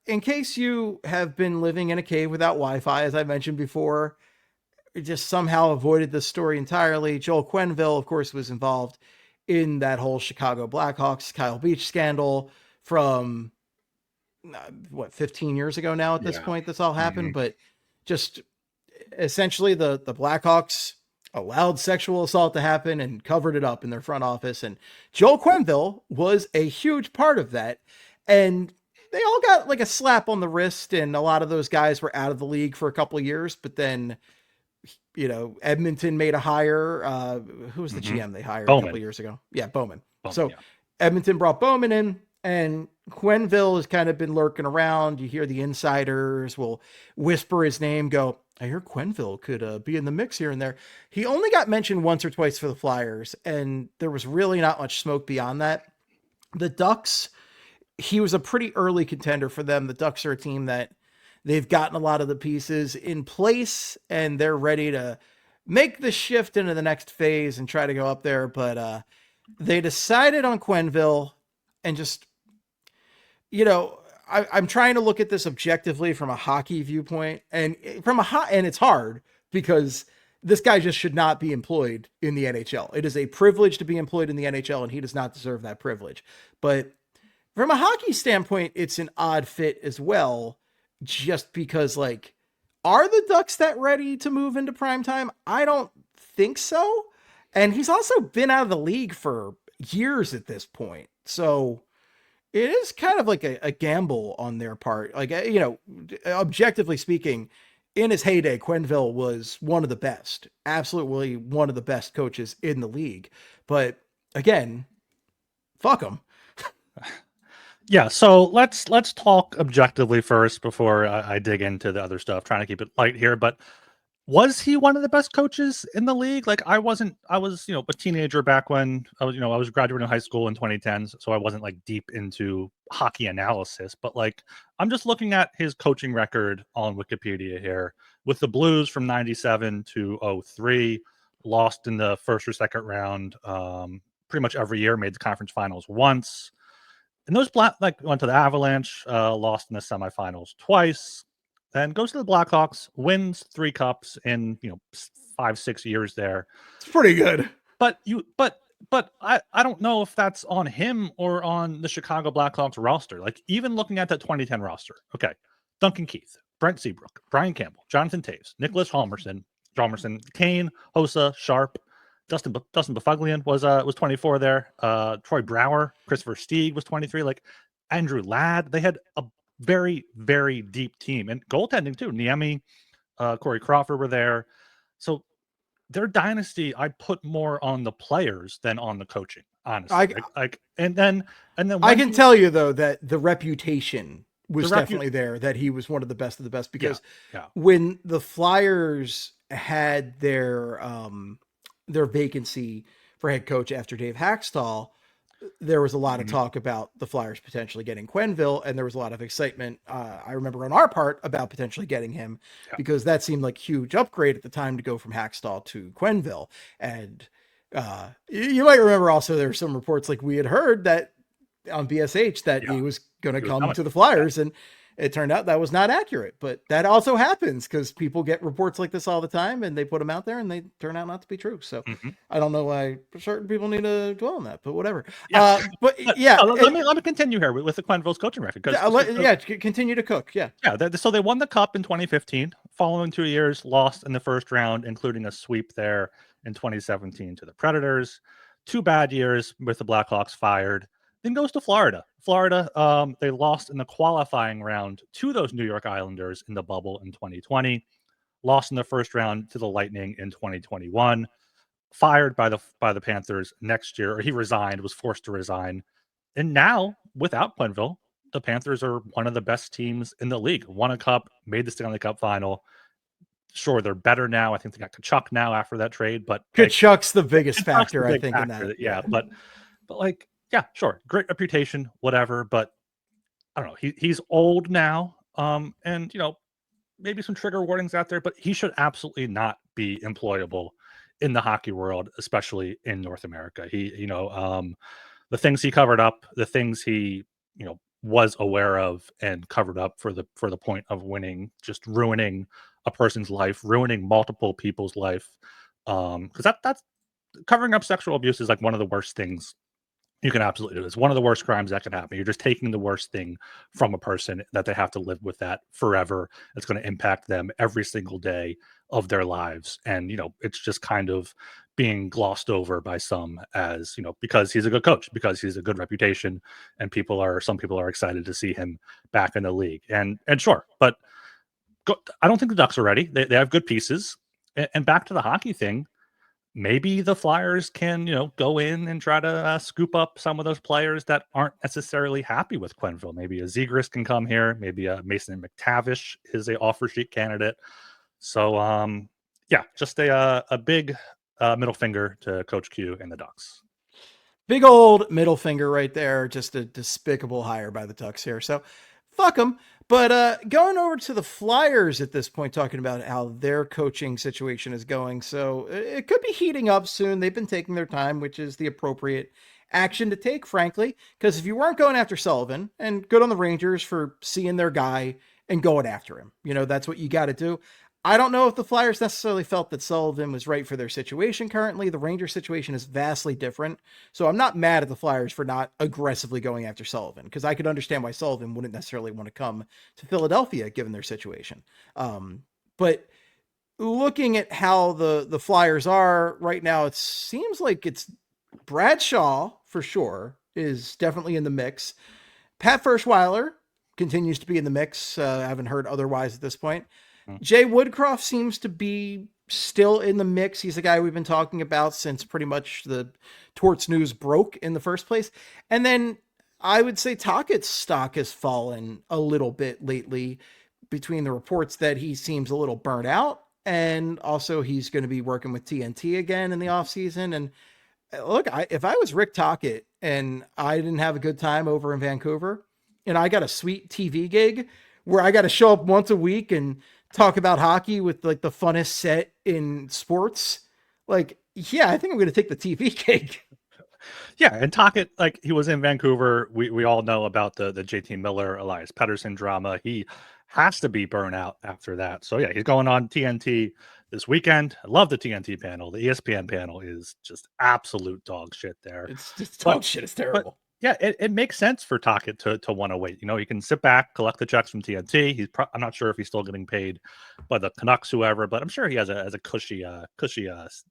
in case you have been living in a cave without Wi-Fi, as I mentioned before, just somehow avoided this story entirely. Joel Quenville, of course, was involved in that whole Chicago Blackhawks Kyle Beach scandal from 15 years ago now at this point, this all happened. But just essentially the Blackhawks allowed sexual assault to happen and covered it up in their front office. And Joel Quenville was a huge part of that. And they all got like a slap on the wrist, and a lot of those guys were out of the league for a couple of years. But then, Edmonton made a hire. Who was the GM they hired Bowman. a couple of years ago? Yeah, Bowman. So Edmonton brought Bowman in, and Quenville has kind of been lurking around. You hear the insiders will whisper his name, go, I hear Quenville could be in the mix here and there. He only got mentioned once or twice for the Flyers, and there was really not much smoke beyond that. The Ducks, he was a pretty early contender for them. The Ducks are a team that they've gotten a lot of the pieces in place, and they're ready to make the shift into the next phase and try to go up there. But they decided on Quenville, and just, I'm trying to look at this objectively from a hockey viewpoint, and and it's hard because this guy just should not be employed in the NHL. It is a privilege to be employed in the NHL, and he does not deserve that privilege. But from a hockey standpoint, it's an odd fit as well, just because, are the Ducks that ready to move into primetime? I don't think so. And he's also been out of the league for years at this point. So it is kind of like a gamble on their part. Objectively speaking, in his heyday, Quenville was one of the best, absolutely one of the best coaches in the league. But again, fuck him. Yeah, so let's talk objectively first before I dig into the other stuff, trying to keep it light here. But was he one of the best coaches in the league? I was, a teenager back when I was graduating high school in 2010, so I wasn't deep into hockey analysis. But I'm just looking at his coaching record on Wikipedia here with the Blues from 97 to 03, lost in the first or second round pretty much every year, made the conference finals once. And those went to the Avalanche, lost in the semifinals twice. Then goes to the Blackhawks, wins 3 cups in 5-6 years there. It's pretty good. But I don't know if that's on him or on the Chicago Blackhawks roster. Even looking at that 2010 roster, okay, Duncan Keith, Brent Seabrook, Brian Campbell, Jonathan Toews, Nicholas Hjalmarsson, Kane, Hossa, Sharp, Dustin Bufaglian was 24 there. Troy Brouwer, Christopher Stieg was 23. Andrew Ladd, they had a very, very deep team, and goaltending too. Niemi, Corey Crawford were there. So their dynasty, I put more on the players than on the coaching, honestly. And then I can tell you though that the reputation was definitely there, that he was one of the best of the best, because when the Flyers had their vacancy for head coach after Dave Hackstall, there was a lot of Mhm. talk about the Flyers potentially getting Quenville, and there was a lot of excitement. I remember on our part about potentially getting him Yeah. because that seemed like huge upgrade at the time to go from Hackstall to Quenville. And you might remember also there were some reports like we had heard that on BSH that Yeah. he was going to He was come coming. to the Flyers, and it turned out that was not accurate. But that also happens because people get reports like this all the time, and they put them out there, and they turn out not to be true. So Mhm. I don't know why certain people need to dwell on that, but whatever. Yeah. But But yeah, let me continue here with the Quenville's coaching record because yeah, continue to cook. Yeah, yeah, so they won the cup in 2015. Following 2 years, lost in the first round, including a sweep there in 2017 to the Predators. 2 bad years with the Blackhawks fired. Then goes to Florida. Florida, they lost in the qualifying round to those New York Islanders in the bubble in 2020. Lost in the first round to the Lightning in 2021. Fired by the Panthers next year, or he resigned, was forced to resign. And now, without Quenville, the Panthers are one of the best teams in the league. Won a cup, made the Stanley Cup final. Sure, they're better now. I think they got Kachuk now after that trade, but like Kachuk's the biggest Kachuk's the factor, I big think, in factor. that. Yeah, Yeah, but like, yeah, sure, great reputation, whatever. But I don't know. He's old now, and maybe some trigger warnings out there, but he should absolutely not be employable in the hockey world, especially in North America. The things he covered up, the things he, was aware of and covered up for the point of winning, just ruining a person's life, ruining multiple people's life. Because that's covering up sexual abuse is like one of the worst things you can absolutely do. It's one of the worst crimes that can happen. You're just taking the worst thing from a person that they have to live with that forever. It's going to impact them every single day of their lives. And, it's just kind of being glossed over by some as, because he's a good coach, because he's a good reputation, and some people are excited to see him back in the league. And sure, but I don't think the Ducks are ready. They have good pieces. And back to the hockey thing, maybe the Flyers can, go in and try to scoop up some of those players that aren't necessarily happy with Quenville. Maybe a Zegras can come here. Maybe a Mason McTavish is a offer sheet candidate. So, yeah, just a big middle finger to Coach Q and the Ducks. big old middle finger right there. Just a despicable hire by the Ducks here. So fuck them. But going over to the Flyers at this point, talking about how their coaching situation is going. So it could be heating up soon. They've been taking their time, which is the appropriate action to take, frankly. Because if you weren't going after Sullivan, and good on the Rangers for seeing their guy and going after him, that's what you got to do. I don't know if the Flyers necessarily felt that Sullivan was right for their situation currently. The Rangers situation is vastly different. So I'm not mad at the Flyers for not aggressively going after Sullivan, because I could understand why Sullivan wouldn't necessarily want to come to Philadelphia given their situation. But looking at how the Flyers are right now, it seems like it's Bradshaw for sure is definitely in the mix. Pat Ferschweiler continues to be in the mix. I haven't heard otherwise at this point. Jay Woodcroft seems to be still in the mix. He's a guy we've been talking about since pretty much the Torts news broke in the first place. And then I would say Tockett's stock has fallen a little bit lately between the reports that he seems a little burnt out, and also he's going to be working with TNT again in the offseason. And look, if I was Rick Tocchet and I didn't have a good time over in Vancouver and I got a sweet TV gig where I got to show up once a week and talk about hockey with like the funnest set in sports, like, yeah, I think I'm going to take the TV gig. Yeah, and Tocchet, like he was in Vancouver. We all know about the JT Miller, Elias Pettersson drama. He has to be burnt out after that. So yeah, he's going on TNT this weekend. I love the TNT panel. The ESPN panel is just absolute dog shit there. It's just But dog shit. It's terrible. yeah, it makes sense for Tocchet to want to wait. You can sit back, collect the checks from TNT. I'm not sure if he's still getting paid by the Canucks, whoever, but I'm sure he has a cushy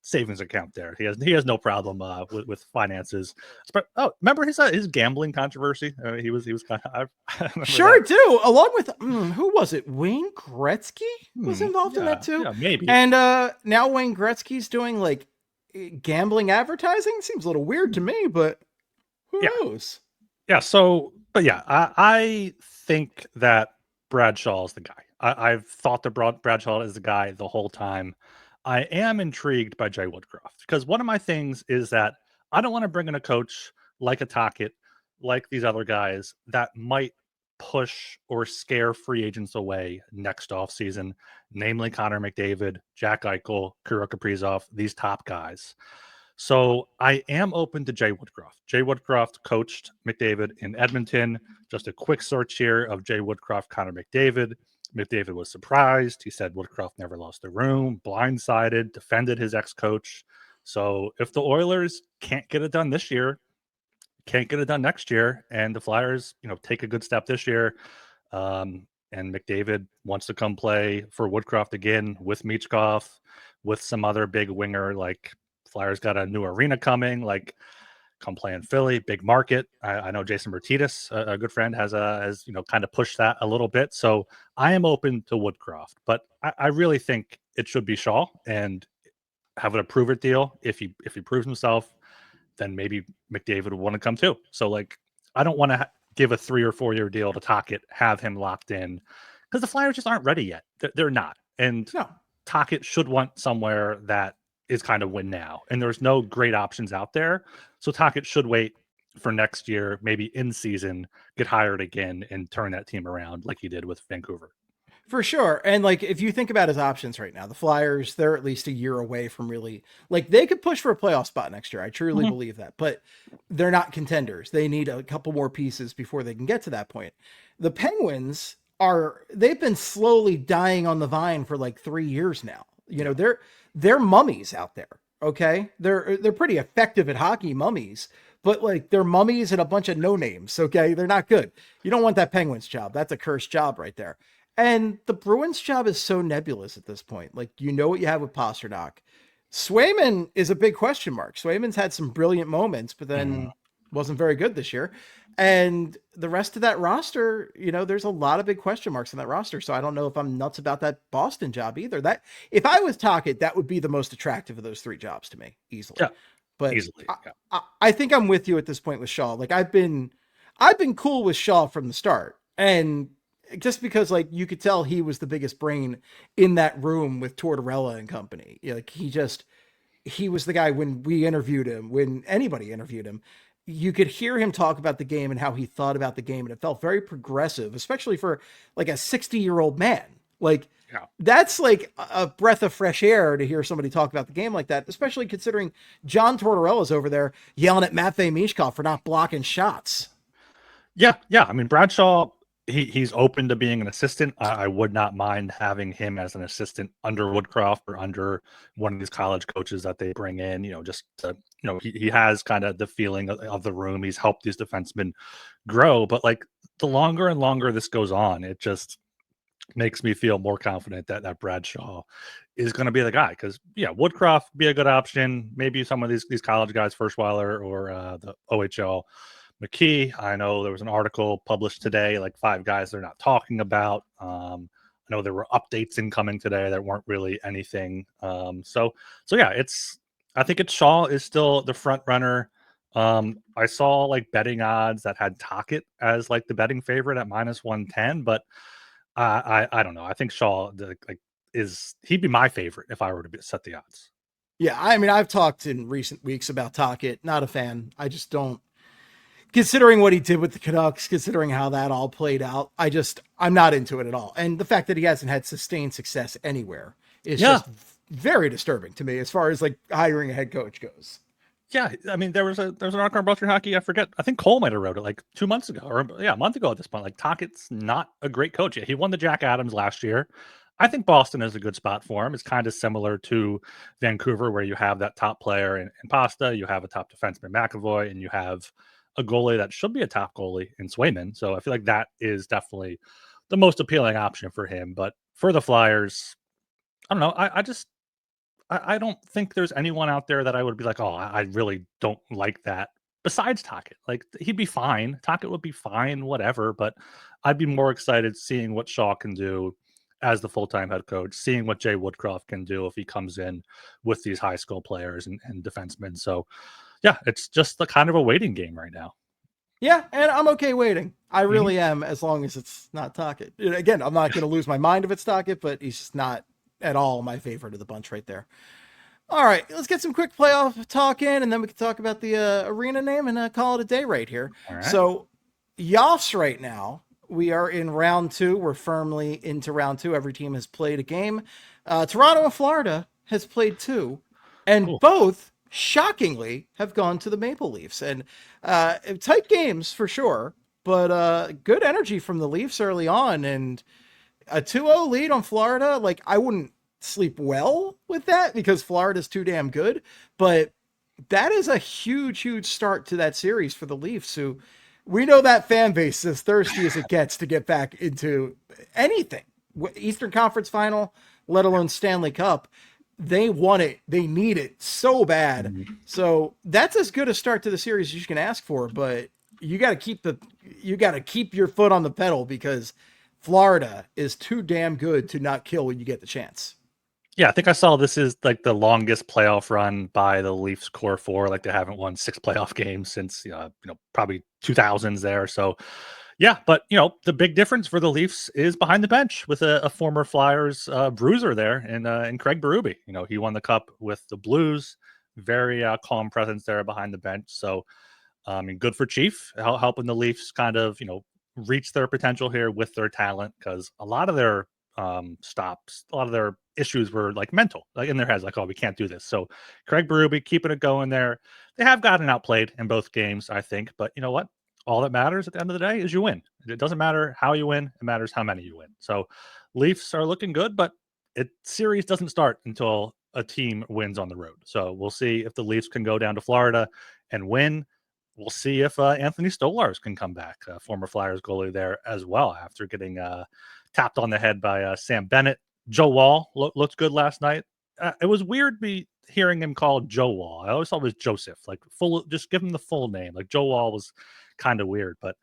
savings account there. He has no problem with finances. Remember his gambling controversy? He was kind of Sure do. Along with who was it? Wayne Gretzky was involved in that too. Yeah, maybe. And now Wayne Gretzky's doing like gambling advertising. Seems a little weird to me, but who knows? Yeah. So, but yeah, I think that Bradshaw is the guy. I've thought that Bradshaw is the guy the whole time. I am intrigued by Jay Woodcroft because one of my things is that I don't want to bring in a coach like a Tocchet, like these other guys that might push or scare free agents away next offseason, namely Connor McDavid, Jack Eichel, Kirill Kaprizov, these top guys. So I am open to Jay Woodcroft. Jay Woodcroft coached McDavid in Edmonton. Just a quick search here of Jay Woodcroft, Connor McDavid. McDavid was surprised. He said Woodcroft never lost a room, blindsided, defended his ex-coach. So if the Oilers can't get it done this year, can't get it done next year, and the Flyers, take a good step this year, and McDavid wants to come play for Woodcroft again with Michkov, with some other big winger, like Flyers got a new arena coming, like come play in Philly, big market. I know Jason Bertidis, a good friend, has kind of pushed that a little bit. So I am open to Woodcroft, but I really think it should be Shaw and have an approve it deal. If he proves himself, then maybe McDavid would want to come too. So I don't want to give a 3 or 4 year deal to Tocchet, have him locked in, because the Flyers just aren't ready yet. They're not. And No. Tocchet should want somewhere that is kind of win now. And there's no great options out there. So Tocchet should wait for next year, maybe in season, get hired again and turn that team around like he did with Vancouver. For sure. And if you think about his options right now, the Flyers, they're at least a year away from really, they could push for a playoff spot next year. I truly believe that, but they're not contenders. They need a couple more pieces before they can get to that point. The Penguins they've been slowly dying on the vine for 3 years now. They're mummies out there. Okay. They're pretty effective at hockey, mummies, but they're mummies and a bunch of no names. Okay. They're not good. You don't want that Penguins job. That's a cursed job right there. And the Bruins job is so nebulous at this point. What you have with Pasternak. Swayman is a big question mark. Swayman's had some brilliant moments, but then wasn't very good this year. And the rest of that roster, there's a lot of big question marks on that roster. So I don't know if I'm nuts about that Boston job either. That if I was Tocchet, that would be the most attractive of those 3 jobs to me, easily. Yeah, but easily. Yeah. I think I'm with you at this point with Shaw. I've been cool with Shaw from the start, and just because you could tell he was the biggest brain in that room with Tortorella and company. He was the guy when we interviewed him, when anybody interviewed him, you could hear him talk about the game and how he thought about the game. And it felt very progressive, especially for a 60-year-old man. That's a breath of fresh air to hear somebody talk about the game like that, especially considering John Tortorella's over there yelling at Matvei Michkov for not blocking shots. Yeah. I mean, Bradshaw, he's open to being an assistant. I would not mind having him as an assistant under Woodcroft or under one of these college coaches that they bring in, just to, he has kind of the feeling of the room. He's helped these defensemen grow, but the longer and longer this goes on, it just makes me feel more confident that Bradshaw is going to be the guy. Because Woodcroft be a good option. Maybe some of these college guys, Firstweiler or the OHL McKee. I know there was an article published today, 5 guys they're not talking about. I know there were updates incoming today that weren't really anything. So yeah, I think it's Shaw is still the front runner. I saw betting odds that had Tocchet as the betting favorite at -110, but I don't know. I think Shaw he'd be my favorite if I were to set the odds. Yeah, I mean, I've talked in recent weeks about Tocchet. Not a fan. I just don't. Considering what he did with the Canucks, considering how that all played out, I'm not into it at all. And the fact that he hasn't had sustained success anywhere is just very disturbing to me as far as hiring a head coach goes. Yeah, I mean, there was an article on Boston Hockey. I forget. I think Cole might have wrote it 2 months ago, or a month ago at this point. Tocchet's not a great coach yet. He won the Jack Adams last year. I think Boston is a good spot for him. It's kind of similar to Vancouver, where you have that top player in Pasta, you have a top defenseman McAvoy, and you have a goalie that should be a top goalie in Swayman. So I feel that is definitely the most appealing option for him. But for the Flyers, I don't know. I don't think there's anyone out there that I would be I really don't like that besides Tocchet. He'd be fine. Tocchet would be fine, whatever. But I'd be more excited seeing what Shaw can do as the full-time head coach, seeing what Jay Woodcroft can do if he comes in with these high school players and defensemen. So yeah, it's just the kind of a waiting game right now. Yeah, and I'm okay waiting. I really am, as long as it's not Tocchet. Again, I'm not going to lose my mind if it's Tocchet, but he's just not at all my favorite of the bunch right there. All right, let's get some quick playoff talk in, and then we can talk about the arena name and call it a day right here. All right. So, Yoffs right now, we are in round 2. We're firmly into round 2. Every team has played a game. Toronto and Florida has played 2, and Cool. both, shockingly, have gone to the Maple Leafs. And tight games for sure, but good energy from the Leafs early on, and a 2-0 lead on Florida. Like, I wouldn't sleep well with that because Florida's too damn good, but that is a huge start to that series for the Leafs, who we know that fan base is as thirsty as it gets to get back into anything. Eastern Conference Final, let alone Stanley Cup. They want it. They need it so bad. Mm-hmm. So that's as good a start to the series as you can ask for, but you got to keep your foot on the pedal because Florida is too damn good to not kill when you get the chance. Yeah, I think I saw this is like the longest playoff run by the Leafs core 4. Like they haven't won 6 playoff games since probably 2000s there. So yeah, but the big difference for the Leafs is behind the bench with a former Flyers bruiser there and Craig Berube. He won the cup with the Blues. Very calm presence there behind the bench. So good for Chief helping the Leafs kind of reach their potential here with their talent, because a lot of their stops, a lot of their issues were like mental, like in their heads, like, oh, we can't do this. So Craig Berube keeping it going there. They have gotten outplayed in both games, I think, but you know what? All that matters at the end of the day is you win. It doesn't matter how you win; it matters how many you win. So Leafs are looking good, but series doesn't start until a team wins on the road. So we'll see if the Leafs can go down to Florida and win. We'll see if Anthony Stolarz can come back, former Flyers goalie there as well, after getting tapped on the head by Sam Bennett. Joe Wall looked good last night. It was weird me hearing him called Joe Wall. I always thought it was Joseph, like just give him the full name. Like Joe Wall was kind of weird, but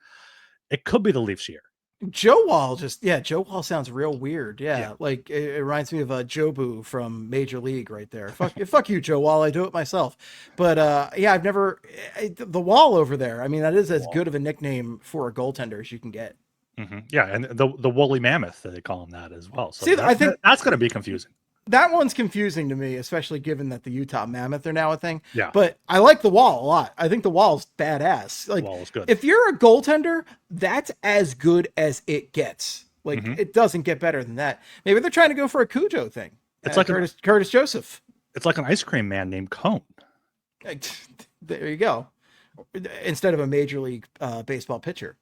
it could be the Leafs year. Joe Wall Joe Wall sounds real weird. Yeah. Like it reminds me of Jobu from Major League right there. Fuck you, Joe Wall. I do it myself. But I've never the Wall over there. I mean, that is as good of a nickname for a goaltender as you can get. Mm-hmm. Yeah, and the woolly mammoth, they call him that as well. So I think that's going to be confusing. That one's confusing to me, especially given that the Utah Mammoth are now a thing. Yeah. But I like the Wall a lot. I think the Wall's badass. Like, the Wall is good. If you're a goaltender, that's as good as it gets. Like, It doesn't get better than that. Maybe they're trying to go for a Cujo thing. It's like Curtis Joseph. It's like an ice cream man named Cone. There you go. Instead of a Major League Baseball pitcher.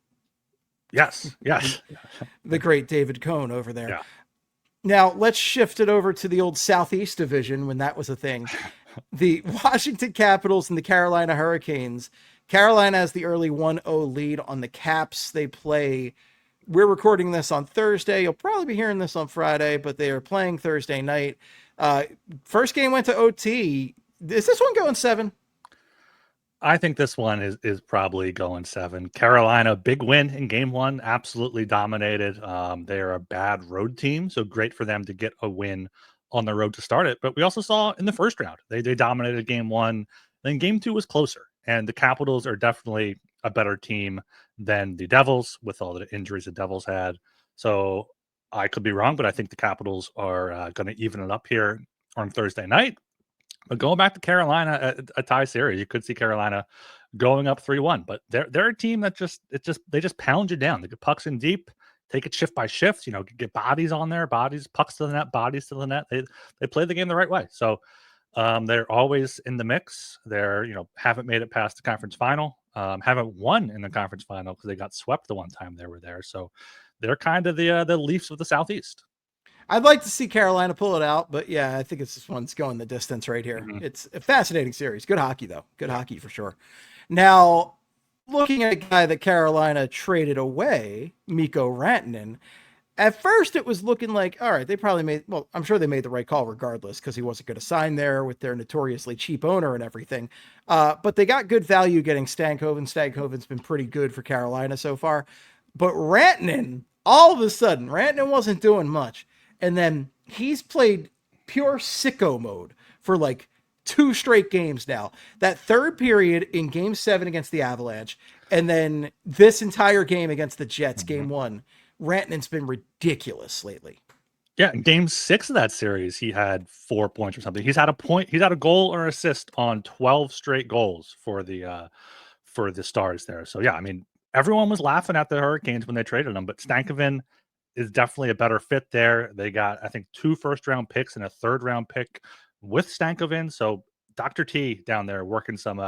Yes. The great David Cone over there. Yeah. Now, let's shift it over to the old Southeast Division when that was a thing. The Washington Capitals and the Carolina Hurricanes. Carolina has the early 1-0 lead on the Caps. We're recording this on Thursday. You'll probably be hearing this on Friday, but they are playing Thursday night. First game went to OT. Is this one going 7? I think this one is probably going 7. Carolina, big win in game 1, absolutely dominated. They are a bad road team, so great for them to get a win on the road to start it. But we also saw in the first round, they dominated game 1. Then game 2 was closer, and the Capitals are definitely a better team than the Devils with all the injuries the Devils had. So I could be wrong, but I think the Capitals are going to even it up here on Thursday night. But going back to Carolina, a tie series, you could see Carolina going up 3-1. But they're a team that they just pound you down. They get pucks in deep, take it shift by shift. Get bodies on there, pucks to the net, bodies to the net. They play the game the right way. So they're always in the mix. They're haven't made it past the conference final. Haven't won in the conference final because they got swept the one time they were there. So they're kind of the Leafs of the Southeast. I'd like to see Carolina pull it out, but yeah, I think this one's going the distance right here. Mm-hmm. It's a fascinating series. Good hockey, though. Good hockey for sure. Now, looking at a guy that Carolina traded away, Mikko Rantanen, at first it was looking like, all right, I'm sure they made the right call regardless because he wasn't going to sign there with their notoriously cheap owner and everything. But they got good value getting Stankoven. Stankoven's been pretty good for Carolina so far. But Rantanen, all of a sudden, Rantanen wasn't doing much. And then he's played pure sicko mode for like 2 straight games now. That third period in game 7 against the Avalanche, and then this entire game against the Jets, game 1, Rantanen's been ridiculous lately. Yeah, in game 6 of that series, he had 4 points or something. He's had a point. He's had a goal or assist on 12 straight goals for the Stars there. So yeah, I mean, everyone was laughing at the Hurricanes when they traded him, but Stankoven is definitely a better fit there. They got, I think, 2 first-round picks and a third-round pick with Stankoven. So Dr. T down there working some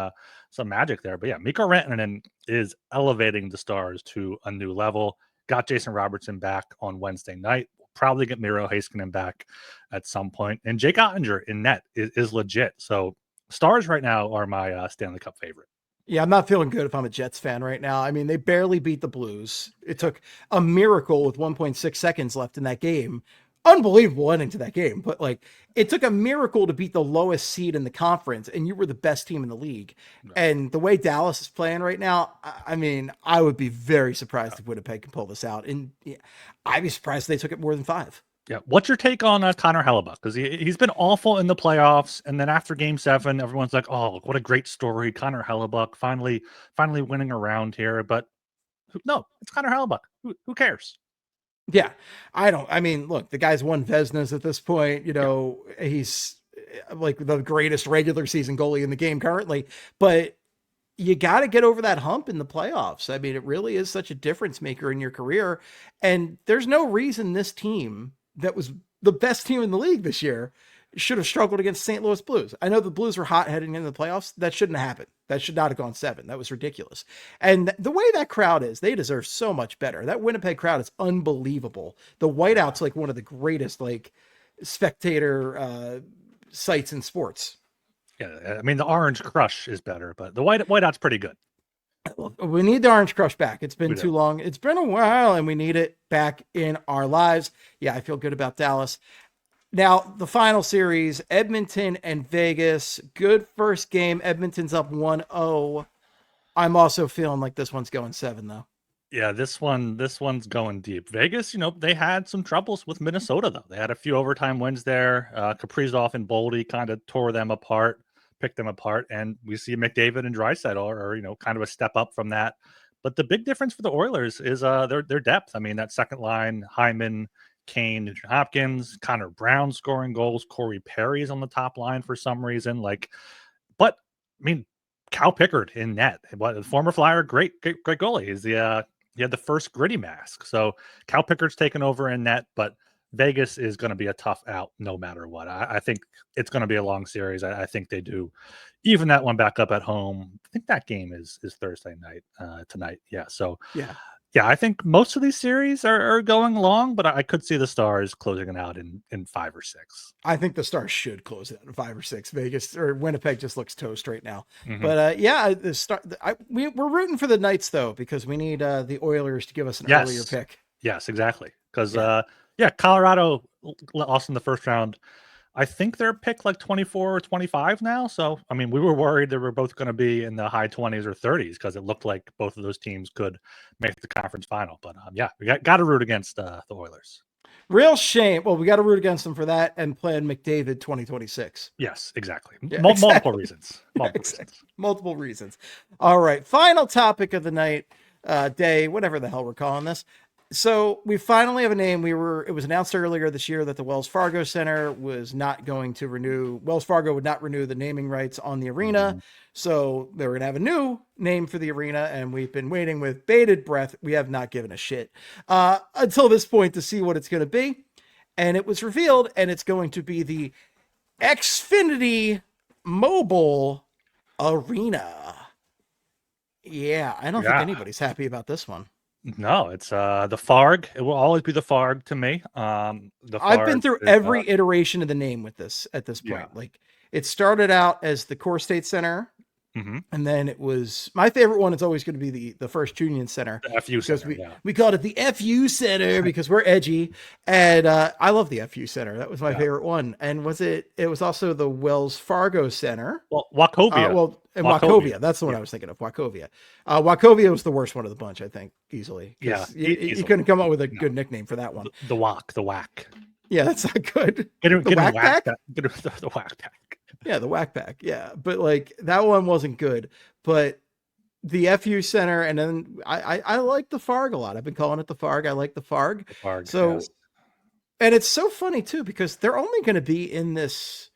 magic there. But yeah, Mikko Rantanen is elevating the Stars to a new level. Got Jason Robertson back on Wednesday night. We'll probably get Miro Heiskanen back at some point. And Jake Ottinger in net is legit. So Stars right now are my Stanley Cup favorite. Yeah, I'm not feeling good if I'm a Jets fan right now. I mean, they barely beat the Blues. It took a miracle with 1.6 seconds left in that game. Unbelievable ending to that game, but like it took a miracle to beat the lowest seed in the conference, and you were the best team in the league. Right. And the way Dallas is playing right now, I mean, I would be very surprised if Winnipeg can pull this out, and I'd be surprised if they took it more than 5. Yeah, what's your take on Connor Hellebuck? Because he's been awful in the playoffs, and then after Game 7, everyone's like, "Oh, what a great story, Connor Hellebuck finally winning around here." But no, it's Connor Hellebuck. Who cares? Yeah, I mean, look, the guy's won Vezinas at this point. You know, he's like the greatest regular season goalie in the game currently, but you got to get over that hump in the playoffs. I mean, it really is such a difference maker in your career. And there's no reason this team that was the best team in the league this year should have struggled against St. Louis Blues. I know the Blues were hot heading into the playoffs. That shouldn't have happened. That should not have gone 7. That was ridiculous. And the way that crowd is, they deserve so much better. That Winnipeg crowd is unbelievable. The whiteout's like one of the greatest, like, spectator sites in sports. Yeah, I mean, the Orange Crush is better, but the whiteout's pretty good. We need the Orange Crush back. It's been too long. It's been a while, and we need it back in our lives. Yeah, I feel good about Dallas. Now, the final series, Edmonton and Vegas. Good first game. Edmonton's up 1-0. I'm also feeling like this one's going 7, though. Yeah, this one's going deep. Vegas, you know, they had some troubles with Minnesota, though. They had a few overtime wins there. Kaprizov and Boldy kind of tore them apart, picked them apart, and we see McDavid and Draisaitl are, you know, kind of a step up from that. But the big difference for the Oilers is their depth. I mean, that second line, Hyman, Kane, Nugent Hopkins, Connor Brown scoring goals, Corey Perry is on the top line for some reason. But I mean, Cal Pickard in net, the former Flyer, great goalie. He had the first gritty mask. So Cal Pickard's taken over in net, but Vegas is going to be a tough out no matter what. I think it's going to be a long series. I think they do even that one back up at home. I think that game is Thursday night tonight. Yeah. So yeah, I think most of these series are going long, but I could see the Stars closing it out in 5 or 6. I think the Stars should close it out in 5 or 6. Vegas or Winnipeg just looks toast right now. Mm-hmm. But yeah, we're rooting for the Knights though, because we need the Oilers to give us an earlier pick. Yes, exactly. Because Colorado lost in the first round. I think they're picked like 24 or 25 now. So, I mean, we were worried they were both going to be in the high 20s or 30s because it looked like both of those teams could make the conference final. But yeah, we got to root against the Oilers. Real shame. Well, we got to root against them for that and plan McDavid 2026. Yes, exactly. Yeah, multiple reasons. Multiple reasons. All right. Final topic of the night, day, whatever the hell we're calling this. So we finally have a name. It was announced earlier this year that the Wells Fargo Center was not going to renew. Wells Fargo would not renew the naming rights on the arena. Mm-hmm. So they were going to have a new name for the arena. And we've been waiting with bated breath. We have not given a shit until this point to see what it's going to be. And it was revealed, and it's going to be the Xfinity Mobile Arena. Yeah, I don't think anybody's happy about this one. No, it's the Farg. It will always be the Farg to me. I've been through every iteration of the name with this at this point. Yeah. Like it started out as the Core State Center, and then it was my favorite one. It's always going to be the First Union Center. The FU Center. We called it the FU Center because we're edgy, and I love the FU Center. That was my favorite one. And it was also the Wells Fargo Center. Well, Wachovia. Wachovia. That's the one I was thinking of. Wachovia. Wachovia was the worst one of the bunch, I think, easily. Yeah. You couldn't come up with a good nickname for that one. The whack. Yeah, that's not good. Get the whack pack? Get the whack pack. Yeah, the whack pack. Yeah. But like that one wasn't good. But the FU Center, and then I like the Farg a lot. I've been calling it the Farg. I like the Farg. The Farg, so yes. And it's so funny too, because they're only going to be in this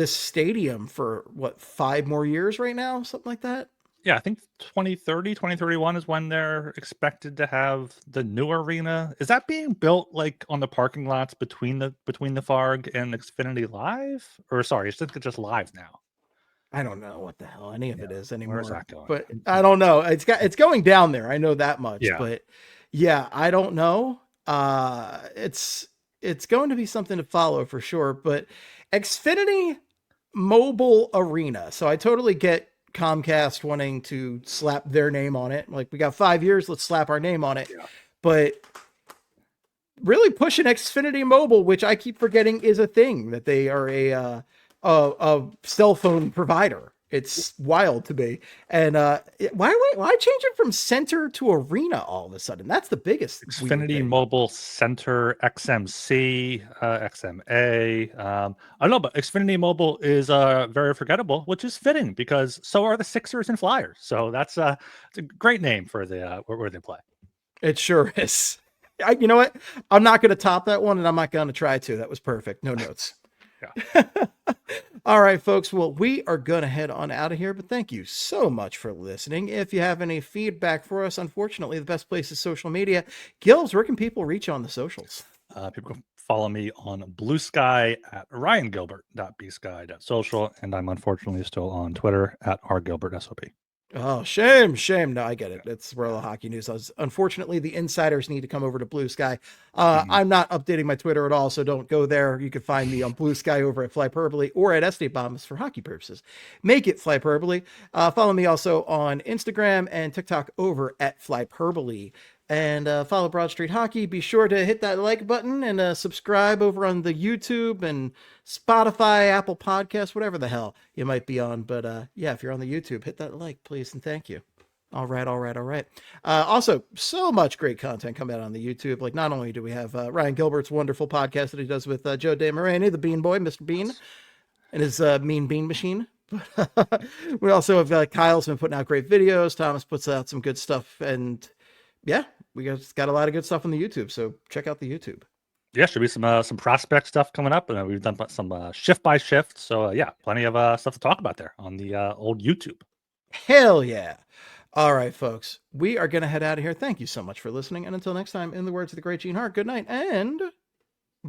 stadium for what, 5 more years right now, something like that. Yeah, I think 2030, 2031 is when they're expected to have the new arena. Is that being built like on the parking lots between the Farg and Xfinity Live? Or sorry, it's just live now. I don't know what the hell any of it is Where's anymore, that going? but I don't know. It's going down there. I know that much, Yeah. but yeah, I don't know. It's going to be something to follow for sure, but Xfinity Mobile Arena. So I totally get Comcast wanting to slap their name on it. Like, we got 5 years, let's slap our name on it. Yeah. But really pushing Xfinity Mobile, which I keep forgetting is a thing, that they are a cell phone provider. It's wild to me. And why change it from center to arena all of a sudden? That's the biggest Xfinity Mobile Center, XMC, XMA. I don't know, but Xfinity Mobile is very forgettable, which is fitting because so are the Sixers and Flyers. So it's a great name for the where they play. It sure is. You know what? I'm not going to top that one, and I'm not going to try to. That was perfect. No notes. Yeah. All right, folks. Well, we are going to head on out of here, but thank you so much for listening. If you have any feedback for us, unfortunately, the best place is social media. Gilbs, where can people reach you on the socials? People can follow me on Blue Sky at ryangilbert.bsky.social, and I'm unfortunately still on Twitter at rgilbertsop. Oh, shame. No, I get it. It's Royal Hockey News. Unfortunately, the insiders need to come over to Blue Sky. I'm not updating my Twitter at all, so don't go there. You can find me on Blue Sky over at Flyperbole or at SD Bombs for hockey purposes. Make it Flyperbole. Follow me also on Instagram and TikTok over at Flyperbole. And follow Broad Street Hockey. Be sure to hit that like button and subscribe over on the YouTube and Spotify, Apple Podcasts, whatever the hell you might be on. But yeah, if you're on the YouTube, hit that like, please, and thank you. All right. Also, so much great content coming out on the YouTube. Like, not only do we have Ryan Gilbert's wonderful podcast that he does with Joe DeMarani, the Bean Boy, Mr. Bean, and his Mean Bean Machine. We also have Kyle's been putting out great videos. Thomas puts out some good stuff, and yeah, we got a lot of good stuff on the YouTube, so check out the YouTube. Yeah, should be some prospect stuff coming up, and we've done some shift by shift. So yeah, plenty of stuff to talk about there on the old YouTube. Hell yeah! All right, folks, we are gonna head out of here. Thank you so much for listening, and until next time, in the words of the great Gene Hart, good night and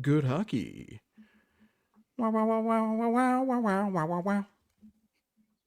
good hockey. Wow wow wow wow wow wow wow wow wow wow wow.